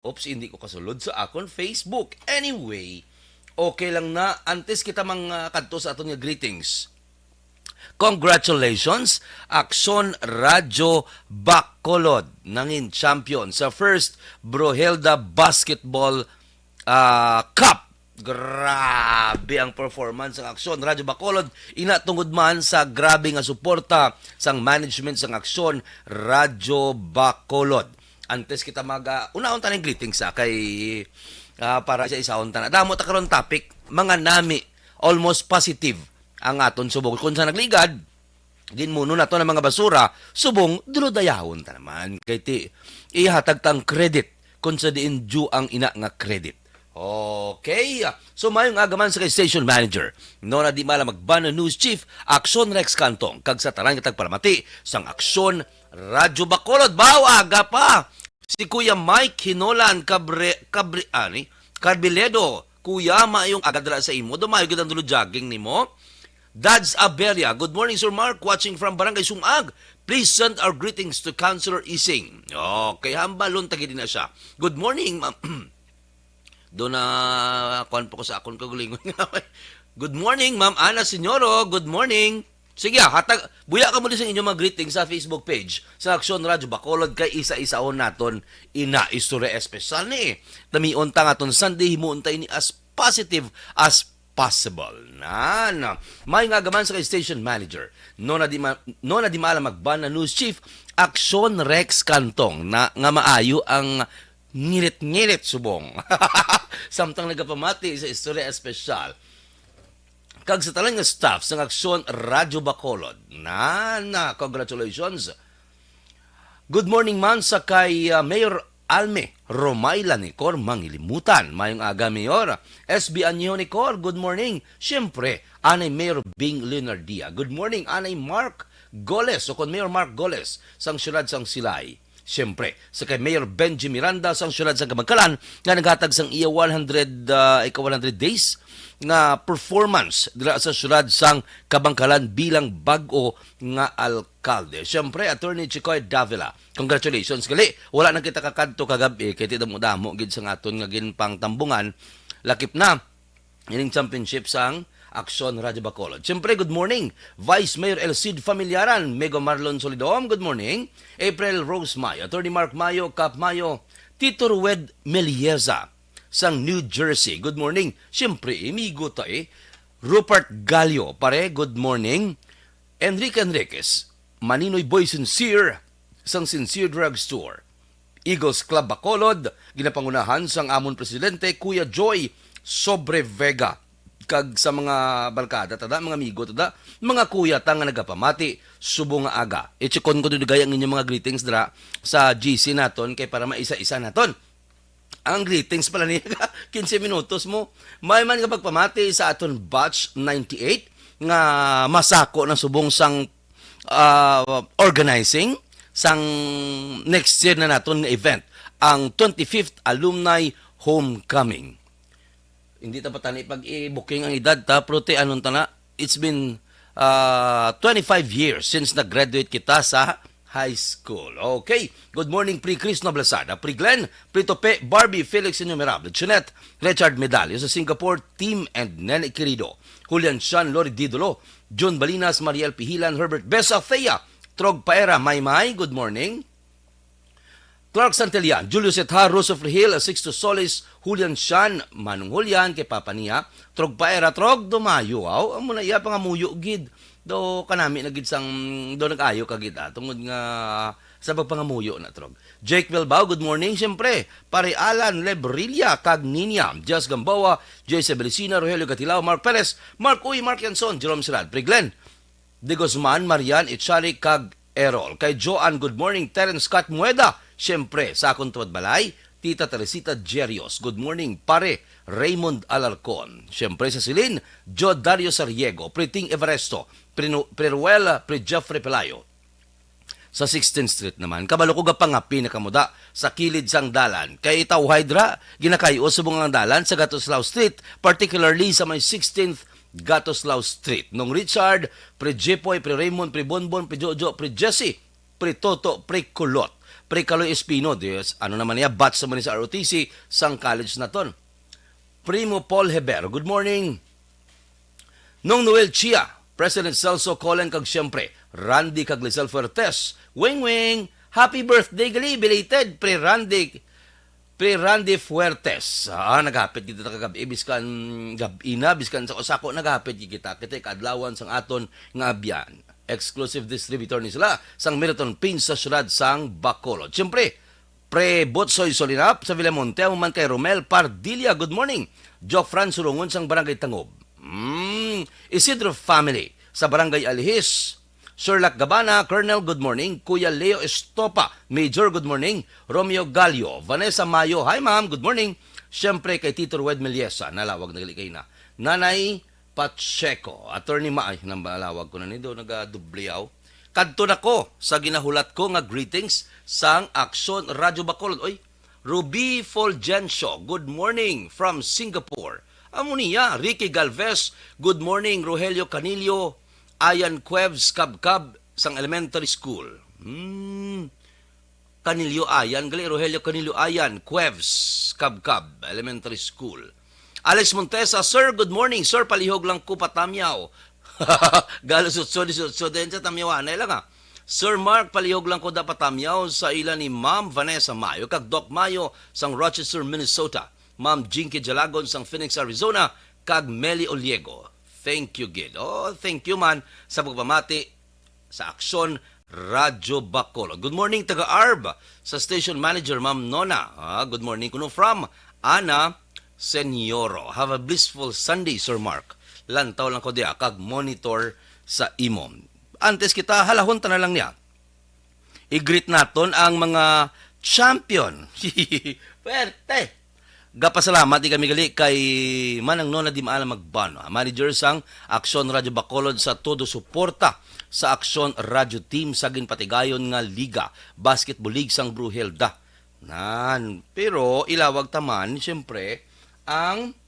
Oops, hindi ko kasulod sa akon Facebook. Anyway, okay lang na. Antes kita mga kadto sa aton nga greetings. Congratulations, Akson Radyo Bacolod nangin champion sa first Brohelda Basketball Cup. Grabe ang performance ng Aksyon Radyo Bacolod. Ina tungod man sa grabe nga suporta sang management sang Aksyon Radyo Bacolod. Antes kita unahon tanang greetings kay para sa isahon ta na. Damo ta karon topic mga nami almost positive ang aton subong kung sa nagligad ginmuno na to ng mga basura subong dulodayahon ta naman kay ti ihatag tang credit kung sa diin due ang ina nga credit. Okay. So mayong agaman sa kay station manager. No na di mala magbana news chief Akson Rex Cantong kag sa tanan kitag paramati sang Aksyon Radyo Bacolod. Baw aga pa. Si Kuya Mike Hinolan Carbiledo. Kuya, maayong agadra sa imo. Dumayo gid ang dulo jogging nimo. Dads Abelia. Good morning, Sir Mark. Watching from Barangay Sumag. Please send our greetings to Councilor Ising. Okay, hambalon tagi din na siya. Good morning, ma'am. Doon na kuan po ko sa akon kagulingon. Good morning, Ma'am Ana Senyoro. Good morning. Sige, buya ka muli sa inyong mga greetings sa Facebook page sa Aksyon Radyo Bacolod kay isa-isaon naton ina istorya espesyal ni. Tamion ta ngaton Sunday himuuntay ni as positive as possible. May nga gaman sa kay station manager. No na di maala magban na news chief Aksyon Rex Cantong na nga maayo ang ngirit-ngirit subong. Samtang nagapamati sa istorya espesyal. Kag sa talang nga staff sa Aksyon Radyo Bacolod. Congratulations. Good morning man sa kay Mayor Alme Romayla ni Cor Mangilimutan. Mayong aga Mayor. SB Anyo ni Cor, good morning. Siyempre, anay Mayor Bing Leonardia. Good morning, anay Mark Goles. O kon Mayor Mark Goles, sang syudad sang Silay. Siyempre, sa kay Mayor Benji Miranda sang syudad sang Kamagkalan nga naghatag sang iya 100 days nga performance dira sa syudad sang Kabangkalan bilang bag-o nga alkalde. Siyempre, Attorney Chicoy Davila. Congratulations gali. Wala na kita kakadto kagabi kay ti damo-damo gid sa aton nga ginpang tambungan. Lakip na ining championship sang Aksyon Radyo Bacolod. Siyempre, good morning. Vice Mayor Elcid Familiaran, Mego Marlon Solidom, good morning. April Rose Mayo, Attorney Mark Mayo, Cap Mayo, Tito Rued Melieza, sang New Jersey, good morning. Siyempre, amigo tayo, Rupert Gallo, pare, good morning. Enrique Enriquez, Maninoy Boy Sincere, sang Sincere Drug Store. Eagles Club Bacolod, ginapangunahan sang amon presidente, Kuya Joy Sobre Vega. Kag sa mga barkada, mga amigo, mga kuya tang nga nagapamati, subong nga aga. Itsikon ko doon gaya ang inyong mga greetings dra sa GC naton, kay para maisa-isa naton. Ang greetings pala niya, 15 minutos mo. May man nga pagpamati sa aton batch 98, nga masako ng subong sang organizing, sang next year na naton nga event, ang 25th Alumni Homecoming. Hindi ta patani pag i-booking ang edad ta, pero te anong tana, it's been 25 years since nag-graduate kita sa high school. Okay. Good morning, Pre-Chris Noblasada, Pre-Glenn, Pre-Tope, Barbie, Felix Innumerable, Jeanette, Richard Medallo sa Singapore, Team and Nene Querido, Julian Sean, Lori Didolo, John Balinas, Mariel Pihilan, Herbert Besa, Thea, Trog Paera, Maymay, good morning. Clark Santillan, Julius Etha, Roosevelt Hill, Sixto Solis, Julian Sean, Manong Julian, kay Papa niya, Trog Paera, Trog, dumayo, ang muna iya pa nga muyo, gid. Do kanami na gid sang, do nag-ayo ka gid, tungod nga sa pagpangamuyo na Trog. Jake Bilbao, good morning, siyempre. Pare Alan Lebrilla, Kag Ninia, Jess Gamboa, Jesse Belicina, Rogelio Gatilao, Mark Perez, Mark Uy, Mark Yanson, Jerome Sirad, Pre-Glenn, De Guzman, Marian, Itchari, Kag Errol. Kay Joanne, good morning. Terence Scott Mueda, siyempre, sa akong tuwad balay, Tita Teresita Jerios. Good morning, pare Raymond Alarcon. Siyempre sa Silin, Joe Dario Sariego, Priting Everesto, Preruela, Pre Jeffrey Pelayo. Sa 16th Street naman, kabalo ko gapang nga pinakamuda sa kilid sang dalan. Kay Itaw Hydra, ginakayo sa bungang dalan sa Gatoslao Street, particularly sa may 16th Gatoslao Street. Nung Richard, Pre Jepoy, Pre Raymond, Pre Bonbon, Pre Jojo, Pre Jesse, Pre Toto, Pre Kulot. Pre Kaloy Espino, Diyos, ano naman niya, batch naman niya sa ROTC, sang college na ton. Primo Paul Heber, good morning. Nung Noel Chia, President Celso Colen kag siyempre, Randy kag Lizelle Fuertes, wing wing, happy birthday gali, belated, Pre Randy Fuertes. Naghapit kita kagabi, biskan gabina, biskan sa osako, naghapit kita kadlawan sang aton nga abyan. Exclusive distributor ni sila sang Meriton Pins sa syudad sang Bacolod. Siyempre, Pre Botsoy Solinap sa Villamonte, man kay Romel Pardilla, good morning. Jock Fran Surungon sang Barangay Tangob. Isidro family sa Barangay Alihis. Sherlock Gabana, Colonel, good morning. Kuya Leo Estopa, Major, good morning. Romeo Gallo, Vanessa Mayo, hi ma'am, good morning. Siyempre kay Tito Rued Meliesa, nalawag na galikay na. Nanay Pacheco, Attorney Maay, nalawag ko na nito, nagadubliyaw. Kadto na ko sa ginahulat ko nga greetings sang Aksyon Radyo Bacolod. Oy, Ruby Fulgencio, good morning from Singapore. Amunia, Ricky Galvez, good morning. Rogelio Canillo, Ayan Cuevs, Kabkab, sang elementary school. Canillo Ayan, gali Rogelio Canillo Ayan, Cuevs, Kabkab, elementary school. Alex Montesa, sir, good morning. Sir, palihog lang ko patamyaw. Galo sutsod din sa tamyawan. Ay lang ha. Sir Mark, palihog lang ko da patamyaw sa ilan ni Ma'am Vanessa Mayo, kag Doc Mayo, sang Rochester, Minnesota. Ma'am Jinky Jalagon, sang Phoenix, Arizona, kag Meli Oliego. Thank you, Gid. Oh, thank you man sa pagpamati sa Aksyon Radyo Bacolod. Good morning, taga-ARB, sa station manager, Ma'am Nona. Good morning kuno from Ana Senyoro. Have a blissful Sunday, Sir Mark. Lantaw lang ko diya, kag monitor sa imom. Antes kita, halahon ta na lang niya. I-greet naton ang mga champion. Pwerte! Gapasalamat di kami gali kay Manang Nona di maala magbano. Manager sang Aksyon Radyo Bacolod sa todo suporta sa Aksyon Radyo Team sa ginpatigayon nga Liga Basketball League sang Bruhelda. Pero ilawag taman, siyempre, ang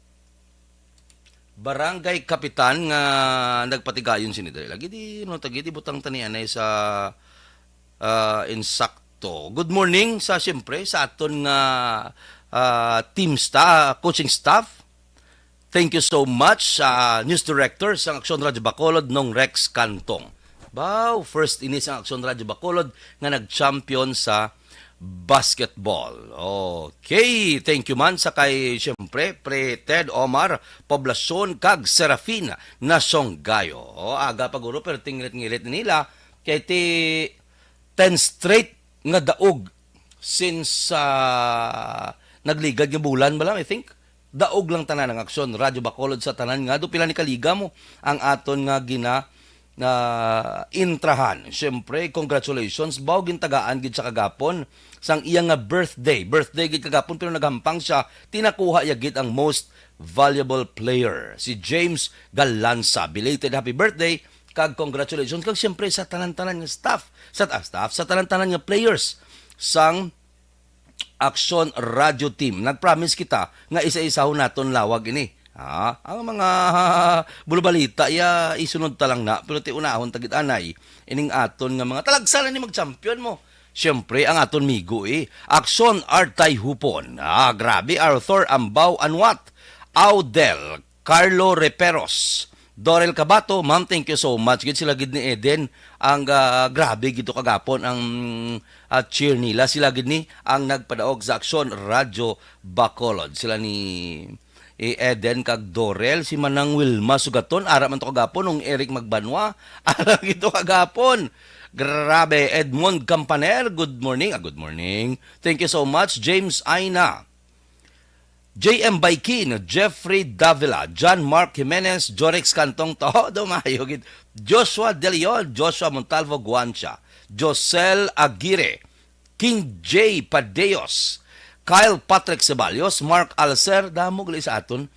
barangay kapitan nga nagpatigayon sinidari. Lagi di butang tanianay sa insakto. Good morning sa siyempre sa aton nga team staff, coaching staff. Thank you so much sa news director sa Aksyon Radyo Bacolod nung Rex Cantong. Wow, first inis ang Aksyon Radyo Bacolod nga nag-champion sa basketball. Okay, thank you man sa kay siyempre Pre Ted Omar Poblacion kag Serafina Nasonggayo. Aga paguro pero tinglet-ngilit nila kay ti 10 straight nga daog since nagligad nga bulan ba lang, I think. Daog lang tanan ng Aksyon Radyo Bacolod sa tanan nga do pila ni kaliga mo ang aton nga intrahan. Siyempre, congratulations. Baw gintagaan gid sa kagapon sang iyang nga birthday. Birthday gid kagapon pero naghampang siya. Tinakuha ya gid ang most valuable player. Si James Galanza. Belated happy birthday. Kag congratulations. Kag siyempre sa tanan-tanan nga staff. Sa tanan-tanan nga players sang Aksyon Radio Team. Nagpromise kita nga isa-isaw naton lawag ini. Ang mga bulubalita isunod ta lang na pero ti unahon tagit anay ining aton nga mga talagsalan ni mag-champion mo. Siyempre ang aton migo Aksyon Artay Hupon. Grabe Arthur Ambaw Anwat, Audel Carlo Reperos, Dorel Cabato, ma'am, thank you so much. Gid sila gid ni Eden ang grabe gito kagapon ang cheer nila. Sila gid ni ang nagpadaog sa Aksyon Radio Bacolod. Sila ni Eden kag Dorel, si Manang Wilma Sugaton, ara man to kagapon nung Eric Magbanwa, ara gito kagapon. Grabe, Edmond Campaner, good morning. Good morning. Thank you so much. James Aina, J.M. Baikin, Jeffrey Davila, John Mark Jimenez, Jorex Cantong todo mayogid, Joshua De Leon, Joshua Montalvo Guancha, Josel Aguirre, King J. Padeos, Kyle Patrick Ceballos, Mark Alcer, damo gali sa aton.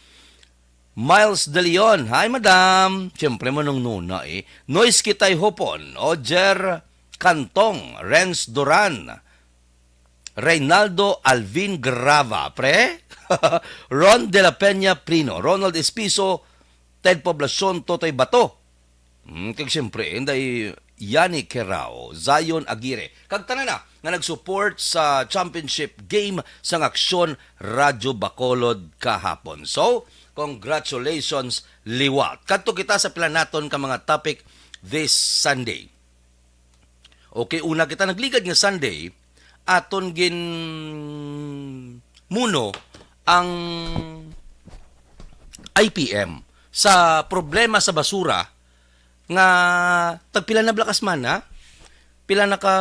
Miles De Leon, hi madam. Siyempre mo nung nuna Nois Kitay Hopon, Ojer Cantong, Renz Duran, Reynaldo Alvin Grava, pre? Ron De La Peña Prino, Ronald Espiso, Ted Poblacion, Totoy Bato. Kag siyempre, Yani Kerao, Zion Aguirre. Kag tanan na nga nag-support sa championship game sa Aksyon Radyo Bacolod kahapon. So, congratulations liwat. Kadto kita sa pila naton ka mga topic this Sunday. Okay, una kita nagligad nga Sunday, aton gin muno ang IPM sa problema sa basura nga tagpila na blakas man ha, pila na ka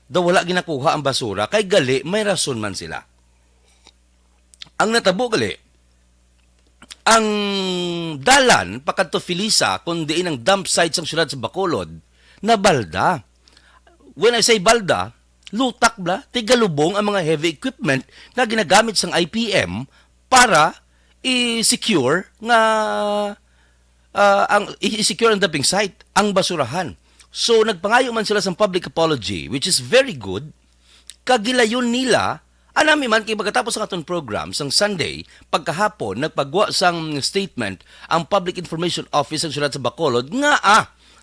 daw wala ginakuha ang basura kay gali may rason man sila. Ang natabo gali ang dalan pakadto Filisa kundi ang dump site sa syudad sa Bacolod na balda. When I say balda, lutak bla, tigalubong ang mga heavy equipment na ginagamit sang IPM para i-secure nga i-secure ang dumping site, ang basurahan. So nagpangayo man sila sa public apology, which is very good. Kagilayon nila, anami man kay pagkatapos ng aton program sang Sunday, pagkahapon nagpagwa sang statement ang Public Information Office ng Syudad sa Bacolod nga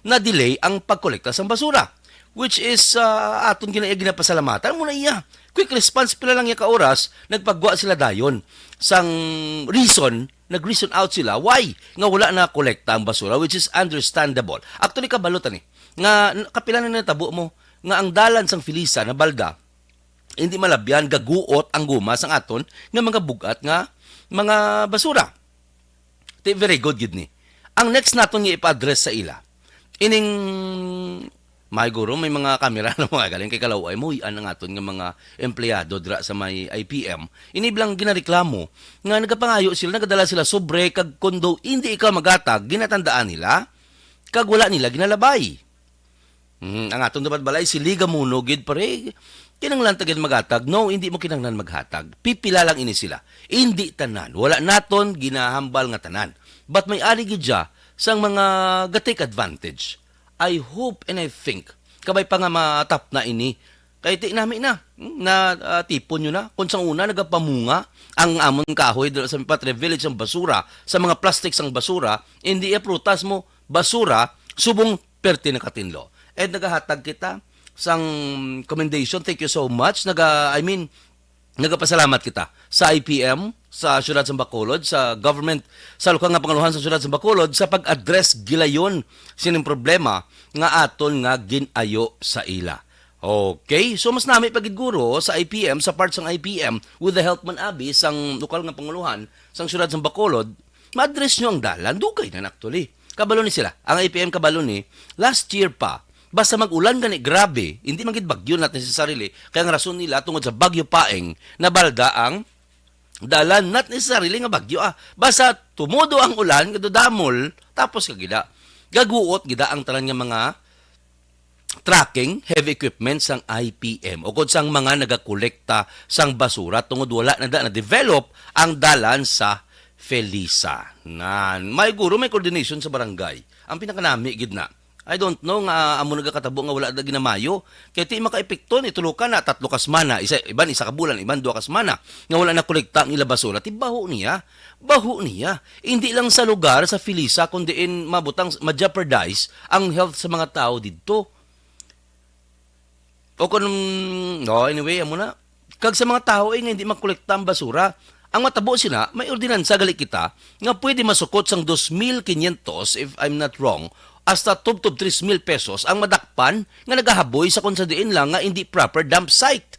na-delay ang pagkolekta sang basura, which is aton ginapasalamatan muna iya. Quick response pila lang ya ka oras, nagpagwa sila dayon sang reason, nag-reason out sila why nga wala na kolekta ang basura, which is understandable. Actually kabalot ani nga kapila na natabo mo nga ang dalan sang Filisa na balda hindi malabyan gaguot ang guma sang aton nga mga bugat nga mga basura. Very good gid ni. Ang next naton nga ipa-address sa ila ining may guro, may mga kamera na mga galing kay kalaway mo, yan ang aton nga mga empleyado dra sa may IPM. Iniblang ginareklamo nga nagapangayo sila, nagadala sila sobre, kag kondo hindi ikaw magatag, ginatandaan nila, kag wala nila ginalabay. Ang aton dapat balay, si Liga Muno, gid pare, kinanglan tagid magatag, no, hindi mo kinanglan maghatag. Pipila lang ini sila. Hindi tanan, wala naton ginahambal nga tanan. But may ari gid siya sang mga ga-take advantage. I hope and I think kabay pa nga matap na ini kay ti namin na tipon nyo na kung sang una nagapamunga ang amon kahoy sa Patre Village ang basura sa mga plastics ang basura hindi prutas mo basura subong perti na katinlo and nagahatag kita sang commendation, thank you so much nagapasalamat kita sa IPM, sa Syudad sa Bacolod, sa government, sa lukang nga pangaluhan sa Syudad sa Bacolod sa pag-address gilayon sining problema nga aton nga ginayo sa ila. Okay, so mas nami pagiguro sa IPM, sa parts ng IPM with the help man abi sang lokal nga pangaluhan sang Syudad sa Bacolod, ma-address nyo ang dalan, dugay na actually. Kabalo ni sila. Ang IPM kabalo ni, last year pa, basta mag-ulan gani grabe, hindi magid bagyo natin sa sarili. Kaya ang rason nila tungod sa bagyo paeng na balda ang dalan nat ni sa sarili nga bagyo Basta tumudo ang ulan kado damol tapos kagida. Gaguot gida ang tanan nga mga tracking heavy equipment sang IPM o kung sang mga nagakolekta sang basura tungod wala na develop ang dalan sa Felisa. May guro may coordination sa barangay. Ang pinakanami gid na. I don't know nga amo nagakatabo nga wala na ginamayo. Kaya ti makaepekton itulukan na 3 kasmana, isa ka bulan, iban 2 kasmana nga wala na kolekta ang ila basura. Ti baho niya. Hindi lang sa lugar sa Felisa kundi mabutang ma-jeopardize ang health sa mga tao didto. O kung anyway, amo na. Kag sa mga tao nga hindi makolekta ang basura, ang matabo sila, may ordinansa gali kita nga pwede masukot sang 2,500 if I'm not wrong hasta tub 3,000 pesos ang madakpan nga nagahaboy sa kung sa diin lang nga hindi proper dump site.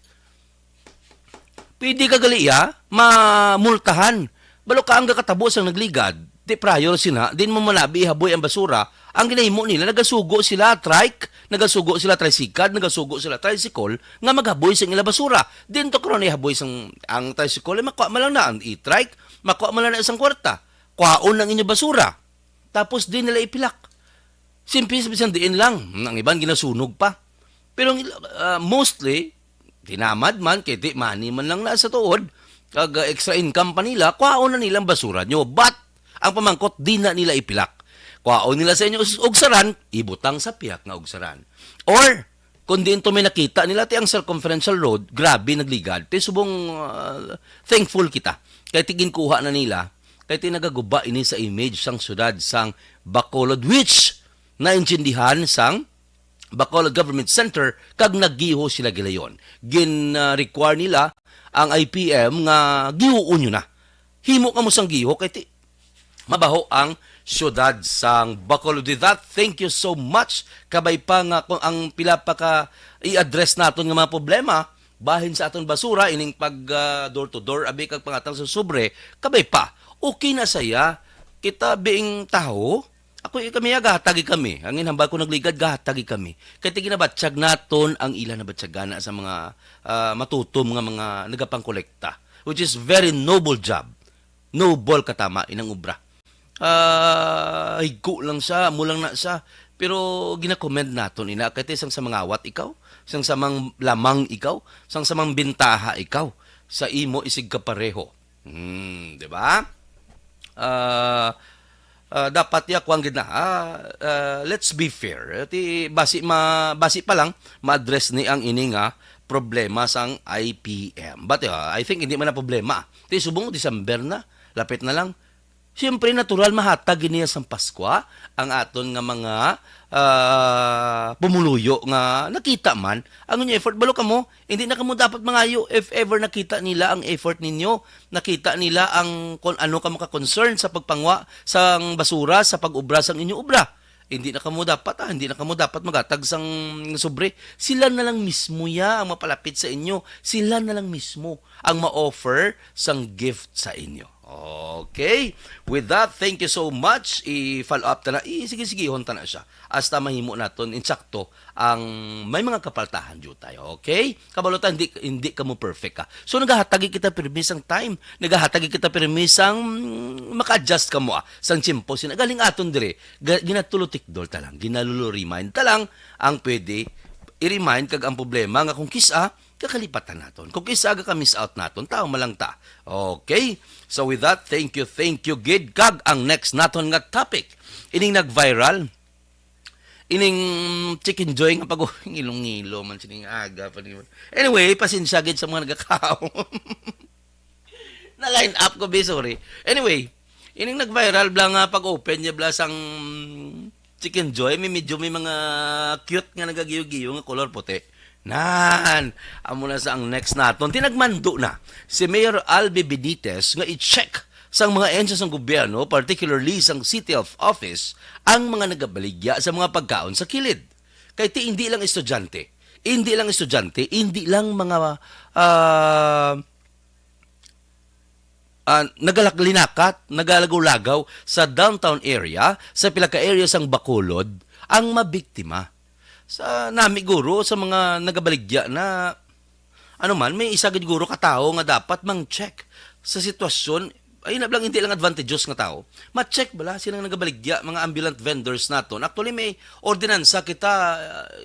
Pwede ka galiya, mamultahan. Balo ka ang kakatabo sang nagligad, di prior sina, din mo manabi haboy ang basura, ang ginahimo nila, nagasugo sila trike, nagasugo sila tricycle, nagasugo sila tricycle, nga maghaboy sa ila basura. Din to karon ihaboy sang ang tricycle, makuha man lang na ang e-trike, makuha man lang na isang kwarta, kuhaon ng inyo basura. Tapos din nila ipilak. Simple sa diin lang. Ang iban ginasunog pa. Pero mostly, tinamad man, kaya di money man lang na sa tuod, kag extra income pa nila, kwaon na nilang basura nyo. But, ang pamangkot, di na nila ipilak. Kwaon nila sa inyo ugsaran, ibutang sa piyak nga ugsaran. Or, kung di ito may nakita nila, ang circumferential road, grabe nagligad. Subong thankful kita. Kaya tigin kuha na nila, kaya tinagaguba ini sa image sang syudad sang Bacolod, which naintindihan sang Bacolod Government Center kag naggiho sila gilayon. Gin-require nila ang IPM nga gihuon nyo na. Himo ka mo sang giho kay mabaho ang syudad sang Bacolod. With that, thank you so much. Kabay pa nga kung ang pila pa ka i-address naton nga mga problema bahin sa aton basura ining pag door to door abi kag pangatang sa sobre, kabay pa. Okay na saya kita being tao. Ako kami gahatagi kami. Ang inhambal ko nagligad gahatagi kami. Kay ginabatsyag naton ang ilan na batsyagana sa mga matutom nga mga nagapangkolekta, which is very noble job. Noble katama inang ubra. Higko lang siya, mulang na siya. Pero gina-commend naton ina kay isang sa mga awat ikaw, isang sa mang lamang ikaw, isang sa mang bintaha ikaw, sa imo isig ka pareho. Di ba? Dapat yakwang gid na. Let's be fair. Basi pa lang ma-address ni ang ini nga problema sang IPM. But I think hindi man na problema. Subong December na, lapit na lang. Siyempre, natural mahatag niya sa Pasko ang aton nga mga pumuluyo nga nakita man ang inyo effort. Balo ka mo, hindi na kamo dapat mangayo if ever nakita nila ang effort ninyo, nakita nila ang kung ano ka maka-concern sa pagpangwa sang basura, sa pag-ubra sang inyo ubra. Hindi na kamo dapat magatag sang sobre. Sila na lang mismo ang mapalapit sa inyo. Sila na lang mismo ang ma-offer sang gift sa inyo. Okay. With that, thank you so much. I-follow up ta na. Sige, honta na siya. Hasta mahimo naton insakto ang may mga kapaltahan dito tayo. Okay? Kabalutan, hindi ka mo perfect ka. So, nagahatagi kita permisang time. Nagahatagi kita permisang maka-adjust ka mo sang tiyempo. Galing aton dire. Ginatulutikdol ta lang. Ginalulu-remind ta lang ang pwede i-remind kag ang problema nga kung kisa kakalipatan naton. Kung kisa ka miss out naton, tao malang ta. Okay? So with that, thank you, Gid. Kag ang next naton nga topic. Ining nag-viral. Ining chicken joy nga pag-uwing ilong-ilo man sining aga. Anyway, pasensya gid sa mga nagakao. Na-line up ko, sorry. Anyway, ining nag-viral bla nga pag-open niya bla sang chicken joy. May mga cute nga nagagiyo-giyo nga color puti. Amo na sa ang next naton. Tinagmando na si Mayor Albe Benitez nga i-check sang mga ensya sang gobyerno, particularly sang City of Office, ang mga nagabaligya sa mga pagkaon sa kilid. Kay hindi lang estudyante, hindi lang mga nagalinakat, nagalagaw-lagaw sa downtown area, sa pila ka area sang Bacolod, ang mabiktima. Sa nami guro sa mga nagabaligya na may isa gid guro katao nga dapat mang-check sa sitwasyon. Ay na lang hindi lang advantageous nga tao. Ma-check bala silang nagabaligya mga ambulant vendors naton. Actually may ordinansa kita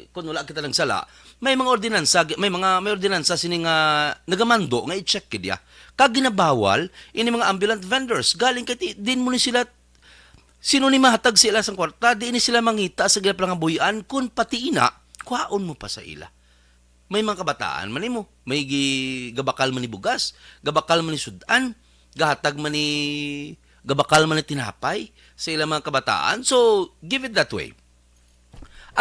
kun wala kita lang sala. May mga ordinansa sining nagamando nga i-check kidya. Kag ginabawal ini mga ambulant vendors galing kay din mo ni sila. Sino ni mahatag sila sa kwarta, di ni sila mangita sa gila nga buhian, kun pati ina, kwaon mo pa sa ila. May mga kabataan man mo, may gabakal man ni bugas, gabakal man ni sudan, gahatag man ni gabakal man ni tinapay sa ilang mga kabataan. So, give it that way.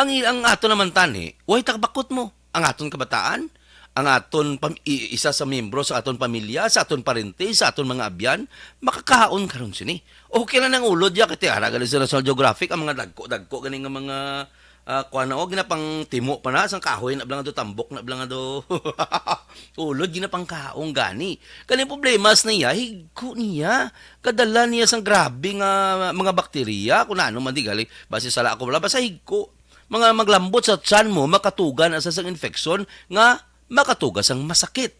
Ang ato naman tani, way takbakot mo. Ang aton kabataan, ang aton isa sa miyembro sa aton pamilya, sa aton parente, sa aton mga abyan, makakaon karon sini. Okay na nang ulod ya kay ara gali sa National Geographic ang mga dagko ganing nga mga kuan o ginapang timo pa na sang kahoy na blang do tambok na blang do ulod ginapang kaong gani. Kani problemas niya higko niya kadala niya sang grabe nga mga bakterya kun ano man di gali base sala ako wala basta higko mga maglambot sa tiyan mo makatugan asa sang infection nga makatugas ang masakit.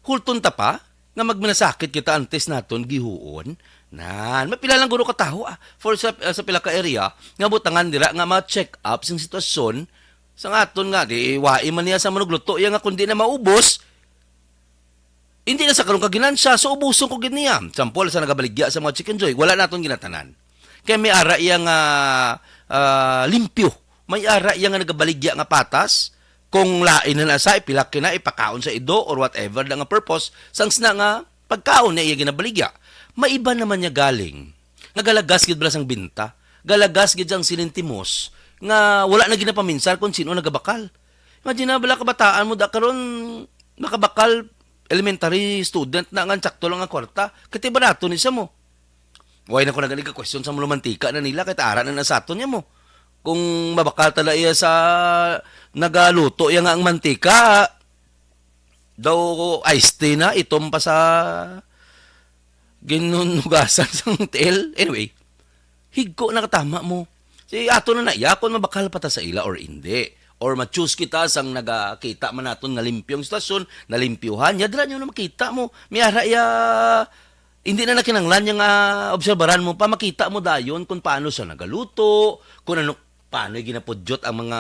Hulton ta pa nga magminasakit kita antes naton gihuon. Mapila lang guro kataho for sa pila ka area nga butangan dira nga ma-check up sing sitwasyon sa aton nga di wai man niya sa manugluto ya nga kundi na maubos hindi na sa karon kaginansya so ubuson ko gid niya. Sampol sa nagabaligya sa mga chicken joy wala naton ginatanan. Kay may ara iya nga limpyo. May ara iya nga nagabaligya nga patas kung lain na sa ipilak na ipakaon sa ido or whatever nga purpose sang sna nga pagkaon na iya ginabaligya. Maiba naman niya galing. Nagalagas gid bala sang binta. galagas gid ang silintimos nga wala na ginapaminsan kung sino nagabakal. Imagine na bala kabataan mo da karon makabakal elementary student na nga sakto lang ang kwarta. Kati barato ni sa mo. Way na ko nagaling ka question sa mantika na nila kay ara na nasaton niya mo. Kung mabakal tala iya sa nagaluto iya nga ang mantika daw iced tea na itom pa sa ginunugasan sang tel. Anyway, higko nakatama mo. Si ato na iya kung mabakal pa ta sa ila or hindi. Or ma-choose kita sang nagakita man naton nga limpyong stasyon, nalimpyuhan, yadra nyo na makita mo. Miyara ya, hindi na nakinanglan yung obserbaran mo pa, makita mo dayon kung paano siya nagaluto, kung ano, paano ginapudyot ang mga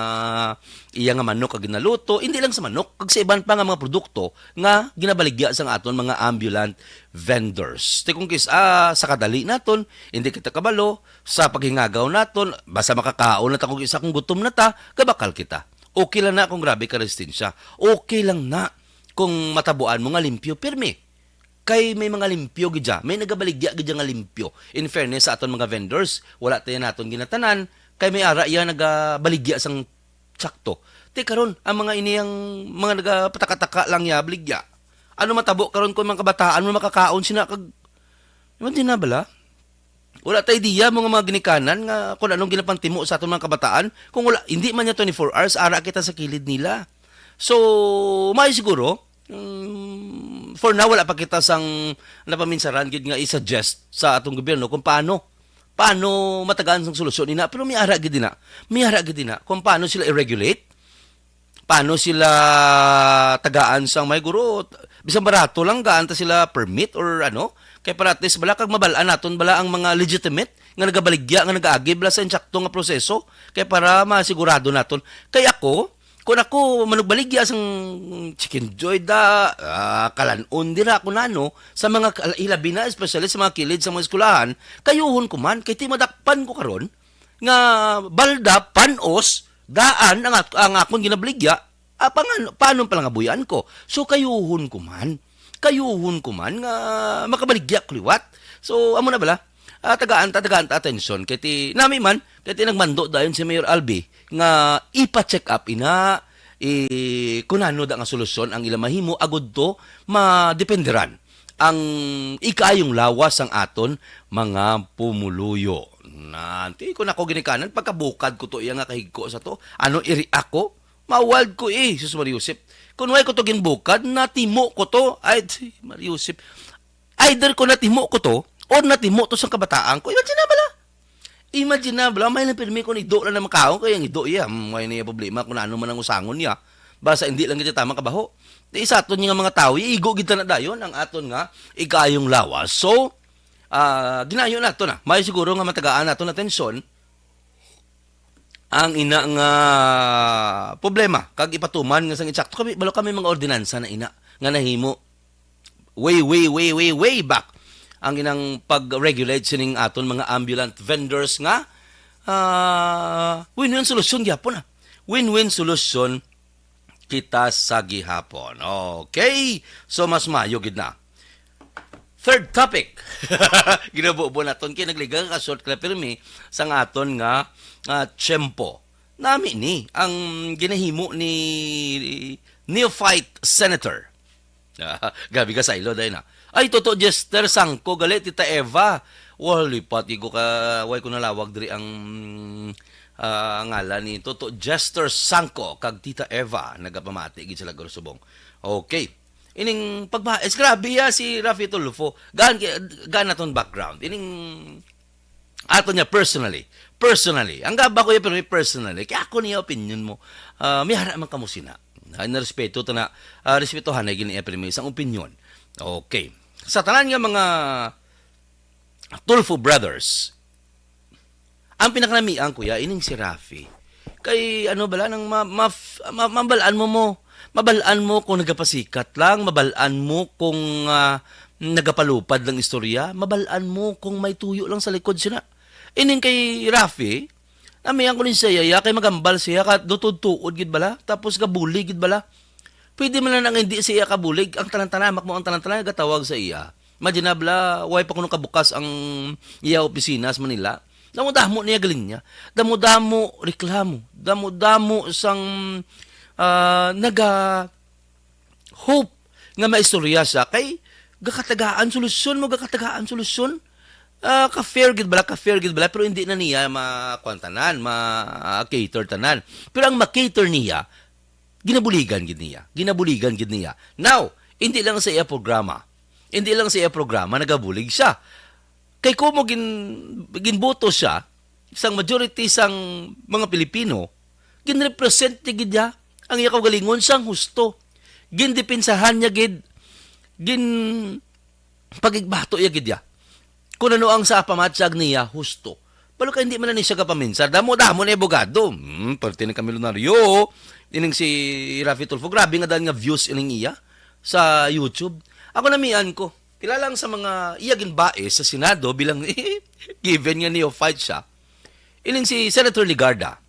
iya nga manok kag ginaluto, hindi lang sa manok, kag sa iban pa nga mga produkto nga ginabaligya sa aton mga ambulant vendors. Ti kung sa kadali naton, hindi kita kabalo, sa paghingagaw naton, basta makakaon na ta kung isa kung gutom na ta, kabakal kita. Okay lang na kung grabe ka resistensya. Okay lang na kung matabuan mo nga limpyo, pirmi. Kay may mga limpyo gidya, may nagabaligya gidya nga limpyo. In fairness sa aton mga vendors, wala tayo naton ginatanan, kay may ara iya nagabaligya sang sakto. Te karon ang mga iniyang mga nagapataka-taka lang ya baligya. Ano matabo karon kung mga kabataan mo makakaon sina kag hindi na bala? Wala tay diya mga ginikanan nga kung anong ginapantimo sa aton mga kabataan. Kung wala hindi man niya 24 hours ara kita sa kilid nila. So, may siguro for now wala pa kita sang napaminsaran gid nga i-suggest sa atong gobyerno kung paano matagaan sang solusyon ina, pero may ara gid na kung paano sila i-regulate, paano sila tagaan sang may guro bisan barato lang gaan ta sila permit or ano kay para at least bala kag mabalaan naton bala ang mga legitimate nga nagabaligya nga nagaagi bala sa insakto nga proseso kay para masigurado naton. Kay ako kung ako manugbaligya sang chicken joy da kalanon dira ko nano sa mga ilabi na especially sa mga kilid sa mga eskwelahan kayuhon ko man kay ti madakpan ko karon nga balda panos daan ang akong ginabaligya paano pala nga buyan ko so kayuhon ko man nga makabaligya kliwat so amo na bala tagaan ta attention kay ti nami man kay ti nagmando dayon si Mayor Albi nga ipa-check up ina kunano da nga solusyon ang ila mahimo agud to madependeran ang ikayong lawas ang aton mga pumuluyo. Nanti ko nako ginikanan pagkabukad ko to iya nga kahigko sa to ano i-react ko mawald ko Sus Mariusip kun way ko to ginbukad natimo ko to ay Mariusip either ko natimo ko to or natimo to sa kabataan ko. Imagine na bala, may lang pirmi ko ni do lang na makaon kaya ang ido iya. May niya problema kung ano man ang usangon niya. Basta hindi lang kita tamang kabaho. Isa aton nga mga tao, iigo kita na dayon ang aton nga ikayong lawas. So, ginayo nato na. May siguro nga matagaan nato na tensyon ang ina nga problema. Kag ipatuman nga sang insakto kami, balo kami mga ordinansa na ina nga nahimo way back ang inang pag-regulate sining aton mga ambulant vendors nga win-win solusyon gyapon na. Win-win solusyon kita sa gihapon. Okay. So mas mayo gid na. Third topic. Ginabubo naton kay nagliga ka short clip pirmi sang aton nga tiyempo. Nami ni ang ginahimo ni neophyte senator. Gabi ka sa ilo dahil na. Ay, totoo, Jester Sangko, galit, Tita Eva. Lipat, way ko nalawag diri ang ngalan ni Totoo Jester Sangko, kag Tita Eva, nagapamati, gid sila Subong. Okay. Ining pagbaes, grabe ya si Rafi Tulfo. Gaan naton background. Ining ato niya personally. Ang gaba ko pero personally. Kaya ako niya opinion mo. May hara man kamo sina. Narespeto to na respetuhan na gini premise ang opinion. Okay. Sa tanan nga mga Tulfo brothers, ang pinakanamian kuya ining si Rafi. Kay ano bala nang mabalaan mo kung nagapasikat lang, mabalaan mo kung nagapalupad lang istorya, mabalaan mo kung may tuyo lang sa likod sina. Ining kay Rafi, namiyan ko rin siya, kay magambal siya, ka dutod-tuod gid bala, tapos kabuli gid bala. Pwede man lang hindi siya kabulig, ang tanan-tanamak mo ang tanan-tanan gatawag sa iya. Imagine bla, way pa kuno kabukas ang iya opisina sa Manila. Damo-damo niya galing niya. Damo-damo reklamo. Damo-damo sang naga-hope nga maistorya siya kay gakatagaan solusyon mo, gakatagaan solusyon. Ka-fair gid bala, pero hindi na niya ma-kwantanan, ma-cater tanan. Pero ang ma-cater niya, ginabuligan gid niya. Now, hindi lang sa iya programa, nagabulig siya. Kay kumo ginboto siya, isang majority sang mga Pilipino, ginrepresent niya gid niya ang iya kaugalingon sang husto. Gindepensahan niya gid, pagigbato iya gid niya. Kung ano ang sa pamatsag niya, husto. Pero kaya hindi man na siya kapaminsar. Damo-damo na abogado. Parte na kami lunaryo. Ining si Rafi Tulfo. Grabe nga dahil nga views ining iya sa YouTube. Ako namian ko. Kilalang sa mga iyagin bae sa Senado bilang given nga neophyte siya. Ining si Senator Ligarda.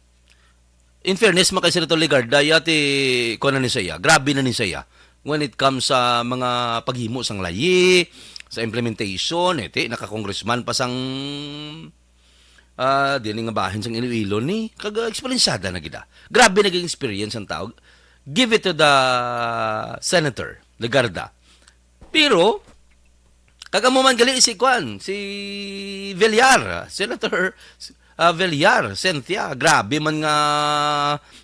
In fairness, kay Senator Ligarda, yati ko na ni siya. Grabe na ni siya. When it comes sa mga paghimo sang layi, sa implementation, naka-congressman pa sang dining nga bahin sang Iloilo ni kaga-eksperyensada na gida. Grabe naging experience ang tao. Give it to the Senator Legarda. Pero kagamuman gali si Villar, Senator Villar, Cynthia, grabe man nga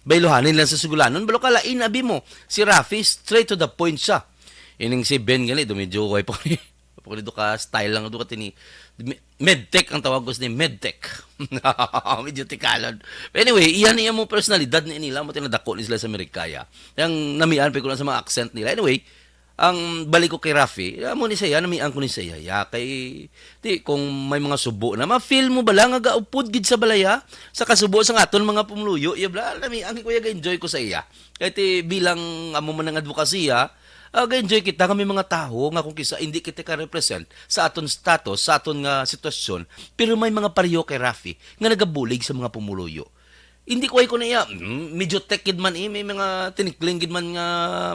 bailuhanin lang sa sugulanon. Balo ka lain abi mo, si Rafi straight to the point siya. Ining si Ben gali, medyo way pa kung dito ka style lang dito ka tini medtech ang tawag ko ni medtech. Medyo tikalon. Anyway, iyan niya mo personalidad ni nila mo tinadako ni sila sa Amerikaya. Yang namian pa ko lang sa mga accent nila. Anyway, ang balik ko kay Rafi, mo ni saya namian ko ni saya. Ya kay kung may mga subo na ma-feel mo bala nga gaupod gid sa balaya sa kasubo sa aton mga pumuluyo, ya bla namian ko ya enjoy ko sa iya. Kay bilang amo man ng advokasya, enjoy kita kami mga tao nga kung kisa hindi kita ka-represent sa aton status, sa aton nga sitwasyon, pero may mga pareho kay Rafi nga nagabulig sa mga pumuluyo. Hindi ko ay ko na iya, medyo tekid man may mga tinikling gid man nga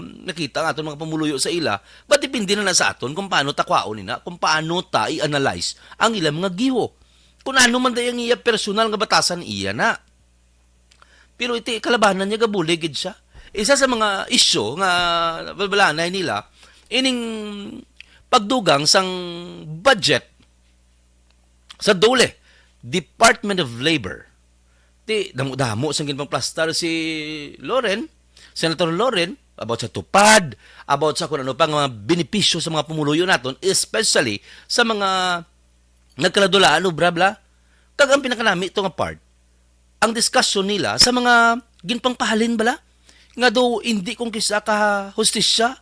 nakita ang aton mga pumuluyo sa ila, but depende na sa aton kung paano takwaon nina, kung paano ta i-analyze ang ilang mga giho. Kung ano man dayang iya personal nga batasan iya na. Pero iti kalabanan niya gabulig gid siya. Isa sa mga isyo nga balbalanay nila, ining pagdugang sang budget sa DOLE, Department of Labor. Damo-damo sang ginpangplastar si Loren, Senator Loren, about sa tupad, about sa kung ano pang mga benepisyo sa mga pumuluyo naton, especially sa mga nagkaladulaan o bla-bla. Kag ang pinakanami ito nga part, ang discussion nila sa mga ginpangpahalin bala, nga do hindi kung kisa ka hustisya,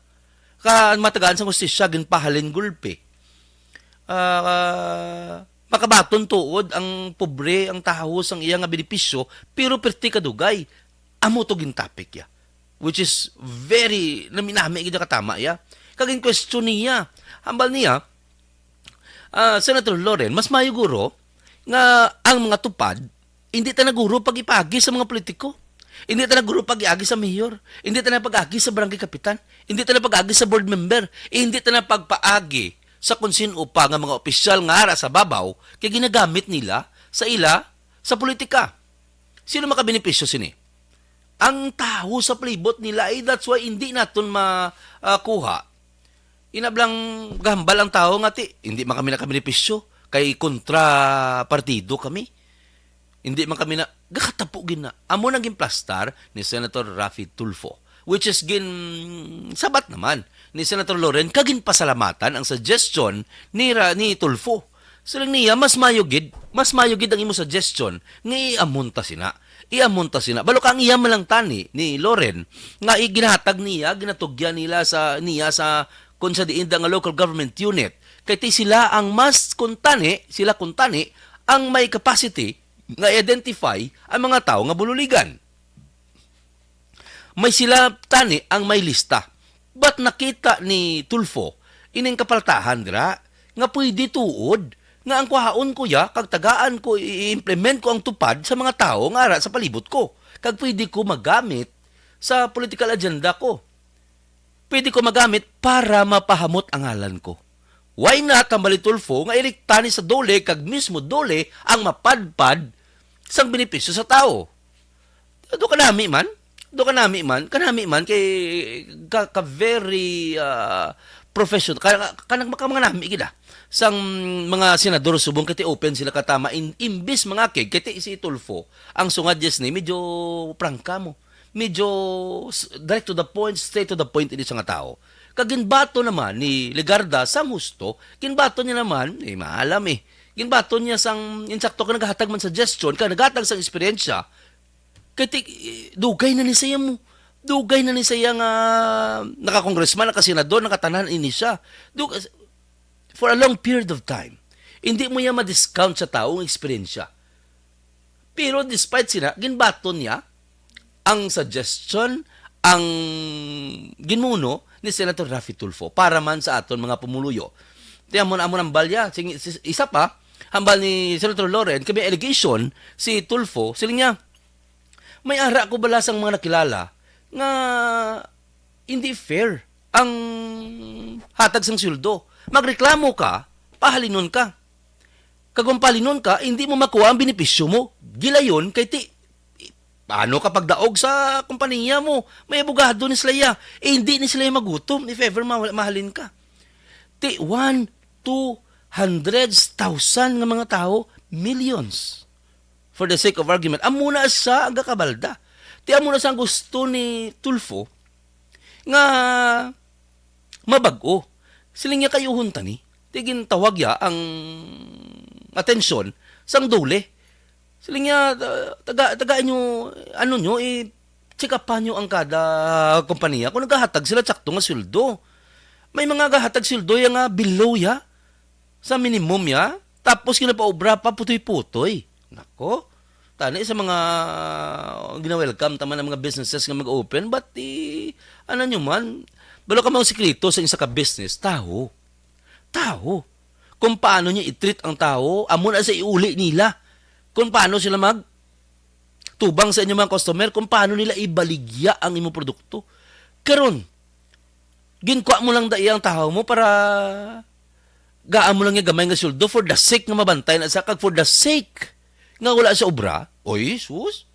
ka matagaan sa hustisya, ginpahalin gulpe. Makabaton tuod ang pobre, ang tahos, ang iya nga benepisyo, pero perti kadugay. Amo to gintapik ya. Which is very, naminami gida katama ya. Kaging question niya, hambal niya, Senator Loren, mas mayuguro nga ang mga tupad, hindi ta naguro pag ipagi sa mga politiko. Hindi ta naguro pag-iagi sa mayor. Hindi ta na pag-agi sa barangay kapitan. Hindi ta na pag-agi sa board member. Hindi ta na pagpaagi sa kung sino pa nga mga opisyal nga ara sa babaw kay ginagamit nila sa sa politika. Sino makabenepisyo sini? Ang tao sa playbot nila that's why hindi naton makuha. Inablang gambal ang tao nga hindi man kami nakabenepisyo kay kontra partido kami. Hindi man kami gakatapugin na. Amo naging plastar ni Senator Rafi Tulfo, which is sabat naman ni Senator Loren, kagin pasalamatan ang suggestion ni Tulfo. Silang niya, mas mayugid ang imo suggestion nga iamunta sina. Balo kang iya malang tani ni Loren, nga ginatag niya, ginatugyan nila sa kung sa diin nga local government unit. Kaya sila ang mas kuntani ang may capacity nga identify ang mga tao nga bululigan. May sila tani ang may lista. But nakita ni Tulfo, ining kapaltahan dira, nga pwede tuod, nga ang kuhaon ko kag tagaan ko, i-implement ko ang tupad sa mga tao nga ara sa palibot ko. Kag pwede ko magamit sa political agenda ko. Pwede ko magamit para mapahamot ang ngalan ko. Why not ang Bali Tulfo nga iriktani sa dole kag mismo dole ang mapadpad sang benepisyo sa tao. Do kanami man, kanami man kay ka very professional kanang mga nami gida sang mga senador subong kati open sila katama imbis mga keg kati si Tulfo ang sungad yes ni medyo prangka mo, medyo direct to the point, straight to the point ini sa nga tao. Kaginbato naman ni Legarda sang husto, ginbato niya naman, maalam ginbato niya sang insakto ka naghatag man suggestion, ka naghatag sang eksperyensya, kati dugay na ni saya mo. Dugay na ni saya nga naka-congressman, naka-senador, nakatanan ini siya. For a long period of time, hindi mo niya ma-discount sa taong eksperyensya. Pero despite sina, ginbato niya ang suggestion, ang ginuno ni Senator Raffy Tulfo para man sa aton mga pumuluyo. Tiyan mo na amo ng balya. Isa pa, hambal ni Senator Loren, kami allegation si Tulfo, siling niya, may ara ko bala sang mga nakilala nga hindi fair ang hatag sang sweldo. Magreklamo ka, pahalinon ka. Kagong pahalinon ka, hindi mo makuha ang benepisyo mo. Gilayon kay ti paano kapag daog sa kumpanya mo? May abogado ni Slaya. Hindi ni Slaya magutom if ever mahalin ka. Ti 1, 2, hundreds, thousand nga mga tao, millions. For the sake of argument, amuna sa aga kabalda. Ti amuna sa gusto ni Tulfo nga mabago. Siling niya kayo hunta ni. Tigin tawag ya ang atensyon sang dole. Siling niya, tagaan nyo, check upan nyo ang kada kompanya kung naghahatag sila tsakto nga sweldo. May mga gahatag sweldo yung nga below ya, sa minimum ya, tapos kinapaobra pa putoy-putoy. Nako, tani sa mga gina-welcome tama ng mga businesses nga mag-open, but ano nyo man, balo ka mga sikrito sa isa ka business, tao. Kung paano nyo i-treat ang tao, amo na sa iuli nila. Kung paano sila tubang sa inyong mga customer, kung paano nila ibaligya ang imong produkto. Karon, ginkuha mo lang dai ang tao mo para gaan mo lang yung gamay nga sweldo for the sake nga mabantay na sa kag for the sake nga wala sa obra. Oy, sus.